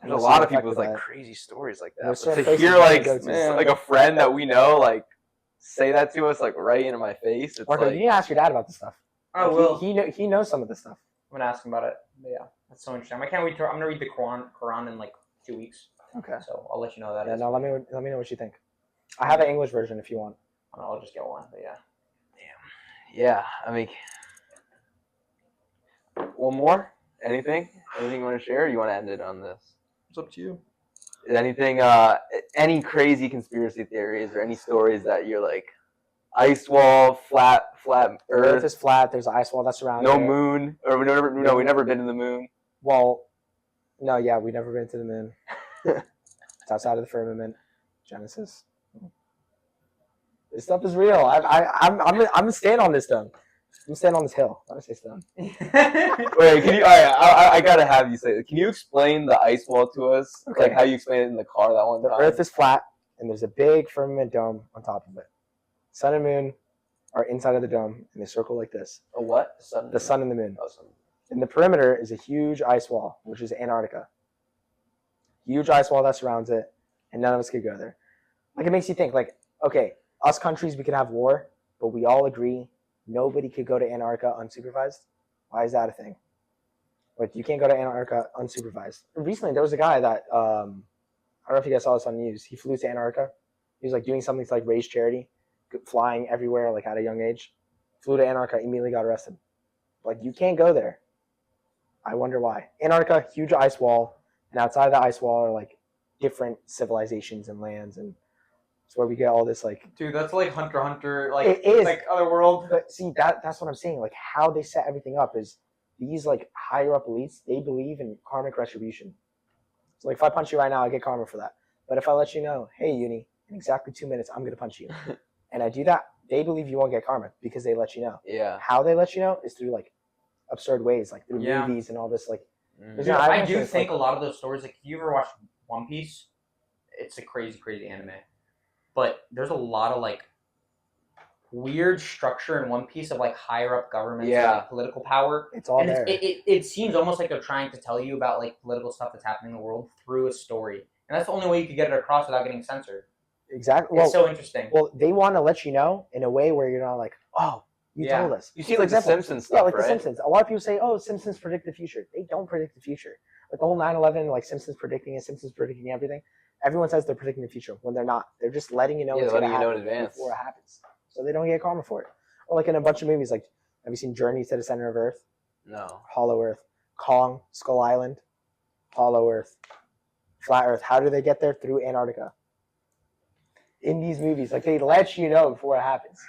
There's a lot of people with like crazy stories like that. There's But certain to places hear you like gotta go to. like a friend that we know like say that to us like right into my face, it's Marco, like you need to ask your dad about this stuff. I will. He knows some of this stuff. I'm gonna ask him about it. But yeah, that's so interesting. I can't wait. I'm gonna read the Quran in like 2 weeks. Okay. So I'll let you know that. Yeah, no, let me know what you think. I have an English version if you want. I'll just get one. But yeah. yeah. I mean, one more. Anything you want to share? Or you want to end it on this? It's up to you. Anything? Any crazy conspiracy theories or any stories that you're like, ice wall, flat The Earth Earth, is flat. There's an ice wall that's around. no there. moon, or we never been to the moon. Well, no, yeah, we've never been to the moon. It's outside of the firmament. Genesis. This stuff is real. I'm staying on this stone. I'm staying on this hill. I'm gonna say stone. Wait, can you? I gotta have you say it. Can you explain the ice wall to us? Okay. Like how you explained it in the car that one The time? Earth is flat, and there's a big firmament dome on top of it. Sun and moon are inside of the dome, and they circle like this. A what? The sun and the moon. Oh, sun. In the perimeter is a huge ice wall, which is Antarctica. Huge ice wall that surrounds it, and none of us could go there. Like, it makes you think, like, okay, us countries, we could have war, but we all agree nobody could go to Antarctica unsupervised. Why is that a thing? Like, you can't go to Antarctica unsupervised. Recently, there was a guy that, I don't know if you guys saw this on the news. He flew to Antarctica. He was, like, doing something to, like, raise charity, flying everywhere, like, at a young age. Flew to Antarctica, immediately got arrested. Like, you can't go there. I wonder why. Antarctica, huge ice wall, and outside of the ice wall are, like, different civilizations and lands, and it's where we get all this, like... Dude, that's like Hunter x Hunter, like, it is. like Otherworld. But see, that's what I'm saying. Like, how they set everything up is these, like, higher up elites, they believe in karmic retribution. So, like, if I punch you right now, I get karma for that. But if I let you know, hey, Uni, in exactly 2 minutes, I'm going to punch you. And I do that, they believe you won't get karma because they let you know. Yeah. How they let you know is through, like, absurd ways, like through movies and all this, like... Dude, I do think a lot of those stories, like, if you ever watch One Piece, it's a crazy, crazy anime. But there's a lot of, like, weird structure in One Piece of, like, higher up governments and, like, political power. It's all there. It seems almost like they're trying to tell you about, like, political stuff that's happening in the world through a story. And that's the only way you could get it across without getting censored. Exactly. It's so interesting. Well, they want to let you know in a way where you're not like, oh, you told us. You see, like, the Simpsons stuff, yeah, like right? The Simpsons. A lot of people say, oh, Simpsons predict the future. They don't predict the future. Like, the whole 9/11, like, Simpsons predicting it, Simpsons predicting everything. Everyone says they're predicting the future when they're not. They're just letting you know what's going to happen in advance before it happens. So they don't get karma for it. Or, like, in a bunch of movies, like, have you seen Journey to the Center of Earth? No. Hollow Earth. Kong, Skull Island, Hollow Earth, Flat Earth. How do they get there? Through Antarctica. In these movies, like, they let you know before it happens.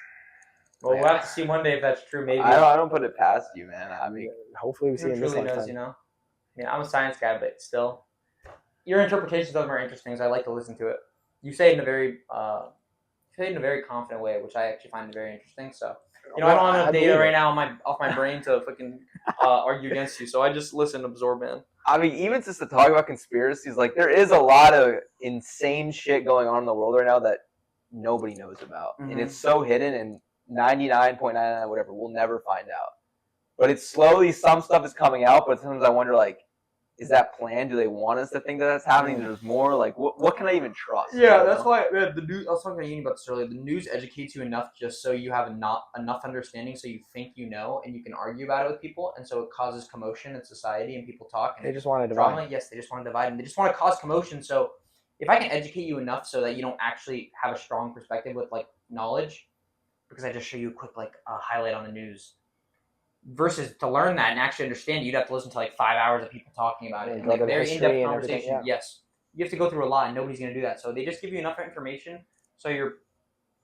Well, we'll have to see one day if that's true. Maybe I don't put it past you, man. I mean, hopefully we see it in this truly lifetime. knows, you know. Yeah, I'm a science guy, but still, your interpretations of them are interesting. So I like to listen to it. You say it in a very, confident way, which I actually find very interesting. So, you know, I don't have enough data right now off my brain to fucking argue against you. So I just listen, absorb, man. I mean, even just to talk about conspiracies, like, there is a lot of insane shit going on in the world right now that nobody knows about, and it's so hidden, and 99.99 whatever, we'll never find out. But it's slowly, some stuff is coming out, but sometimes I wonder, like, is that planned? Do they want us to think that that's happening? There's more? Like, what can I even trust? Yeah, that's why the news. I was talking to Ian about this earlier. The news educates you enough just so you have not enough understanding, so you think you know, and you can argue about it with people, and so it causes commotion in society, and people talk. And they just want to divide. Drama, yes, they just want to divide, and they just want to cause commotion. So if I can educate you enough so that you don't actually have a strong perspective with, like, knowledge, because I just show you a quick, like, highlight on the news. Versus to learn that and actually understand, you'd have to listen to, like, 5 hours of people talking about it and, like, very in-depth conversation. Yeah. Yes, you have to go through a lot, and nobody's going to do that. So they just give you enough information so you're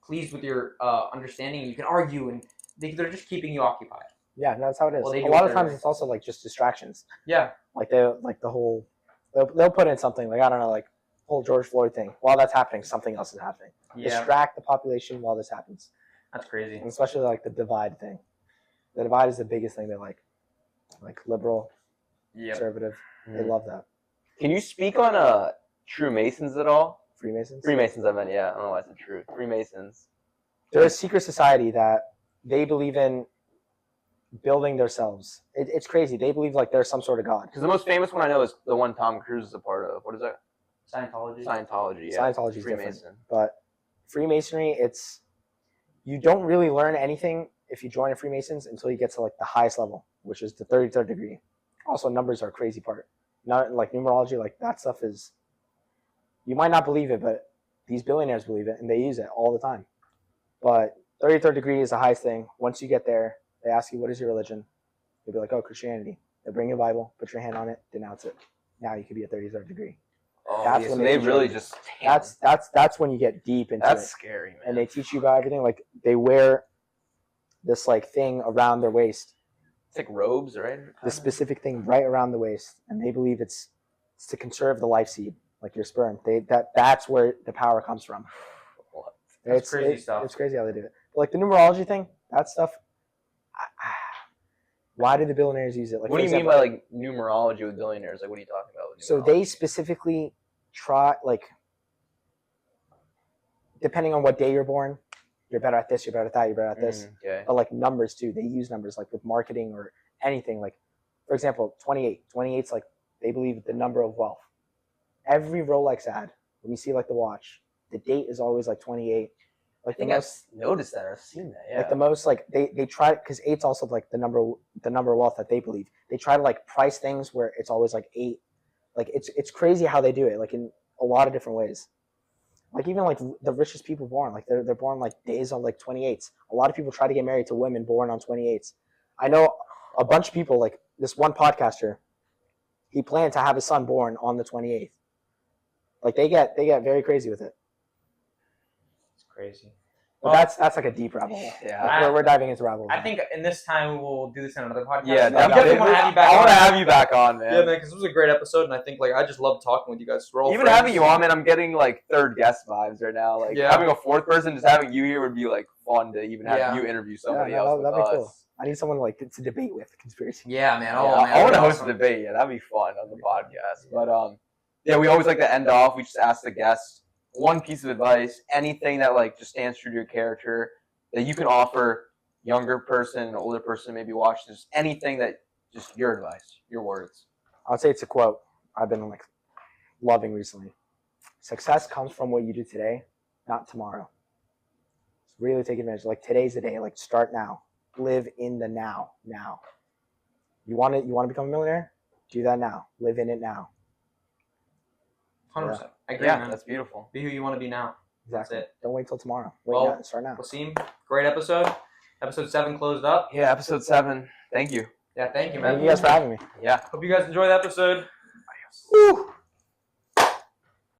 pleased with your understanding. You can argue, and they're just keeping you occupied. Yeah, that's how it is. Well, a lot of times it's also, like, just distractions. Yeah, like the whole they'll put in something like, I don't know, like, whole George Floyd thing. While that's happening, something else is happening. Yeah. Distract the population while this happens. That's crazy. And especially, like, the divide thing. The divide is the biggest thing they like liberal, conservative. They love that. Can you speak on True Masons at all? Freemasons? Freemasons, I meant, yeah. I don't know why I said true. Freemasons. They're a secret society that they believe in building themselves. It's crazy. They believe, like, they're some sort of god. Because the most famous one I know is the one Tom Cruise is a part of. What is that? Scientology. Scientology, yeah. Scientology is different. But Freemasonry, you don't really learn anything if you join a Freemasons until you get to, like, the highest level, which is the 33rd degree. Also, numbers are a crazy part. Not like numerology, like, that stuff is, you might not believe it, but these billionaires believe it, and they use it all the time. But 33rd degree is the highest thing. Once you get there, they ask you, what is your religion? You'll be like, oh, Christianity. They'll bring you a Bible, put your hand on it, denounce it. Now you could be a 33rd degree. Oh, that's when they really just... That's when you get deep into it. That's scary, man. And they teach you about everything. Like, they wear this, like, thing around their waist. It's like robes, right? The specific thing right around the waist. And they believe it's to conserve the life seed, like your sperm. That's where the power comes from. That's crazy stuff. It's crazy how they do it. But, like, the numerology thing, that stuff, why do the billionaires use it? Like, what do you mean by, like, numerology with billionaires? Like, what are you talking about with numerology? So they specifically try, like, depending on what day you're born, you're better at this, you're better at that, you're better at this. Okay. But like numbers too, they use numbers like with marketing or anything. Like, for example, 28. 28's like they believe the number of wealth. Every Rolex ad, when you see like the watch, the date is always like 28. Like I think I've noticed that. I've seen that. Yeah. like the most like they try because 8's also like the number of wealth that they believe. They try to like price things where it's always like 8. Like it's crazy how they do it. Like in a lot of different ways. Like even like the richest people born, like they're born like days on like 28s. A lot of people try to get married to women born on 28s. I know a bunch of people, like this one podcaster, he planned to have his son born on the 28th. Like they get very crazy with it. It's crazy. But that's like a deep rabbit hole. Yeah. We're diving into rabbit holes. I think in this time we'll do this in another podcast. Yeah, I definitely want to have you back. I want to have you back on, man. Yeah, man, because this was a great episode, and I think like I just love talking with you guys. We're all Even friends. having you on, man, I'm getting like third guest vibes right now. Like Yeah. having a fourth person, just having you here would be like fun to even have Yeah. you interview somebody Yeah, else. that'd with be us. cool. I need someone like to debate with conspiracy. Yeah, man. Yeah, Oh, man. I want to That'd be host a awesome. debate. Yeah, that'd be fun on the podcast. But yeah, we always like to end off. We just ask the guests one piece of advice, anything that like just stands true to your character that you can offer younger person, older person, maybe watch this. Anything that just your advice, your words. I would say it's a quote I've been like loving recently. Success comes from what you do today, not tomorrow. So really take advantage. Like today's the day. Like start now. Live in the now. Now. You want to become a millionaire? Do that now. Live in it now. 100%. I agree, Yeah, man. that's beautiful. Be who you want to be now. Exactly. That's it. Don't wait till tomorrow. Wait Well, now. Start now. Wassime, great episode. Episode 7 closed up. Yeah, episode 7. Thank you. Yeah, thank you, man. Thank you guys for having me. Yeah. Hope you guys enjoy the episode. Woo!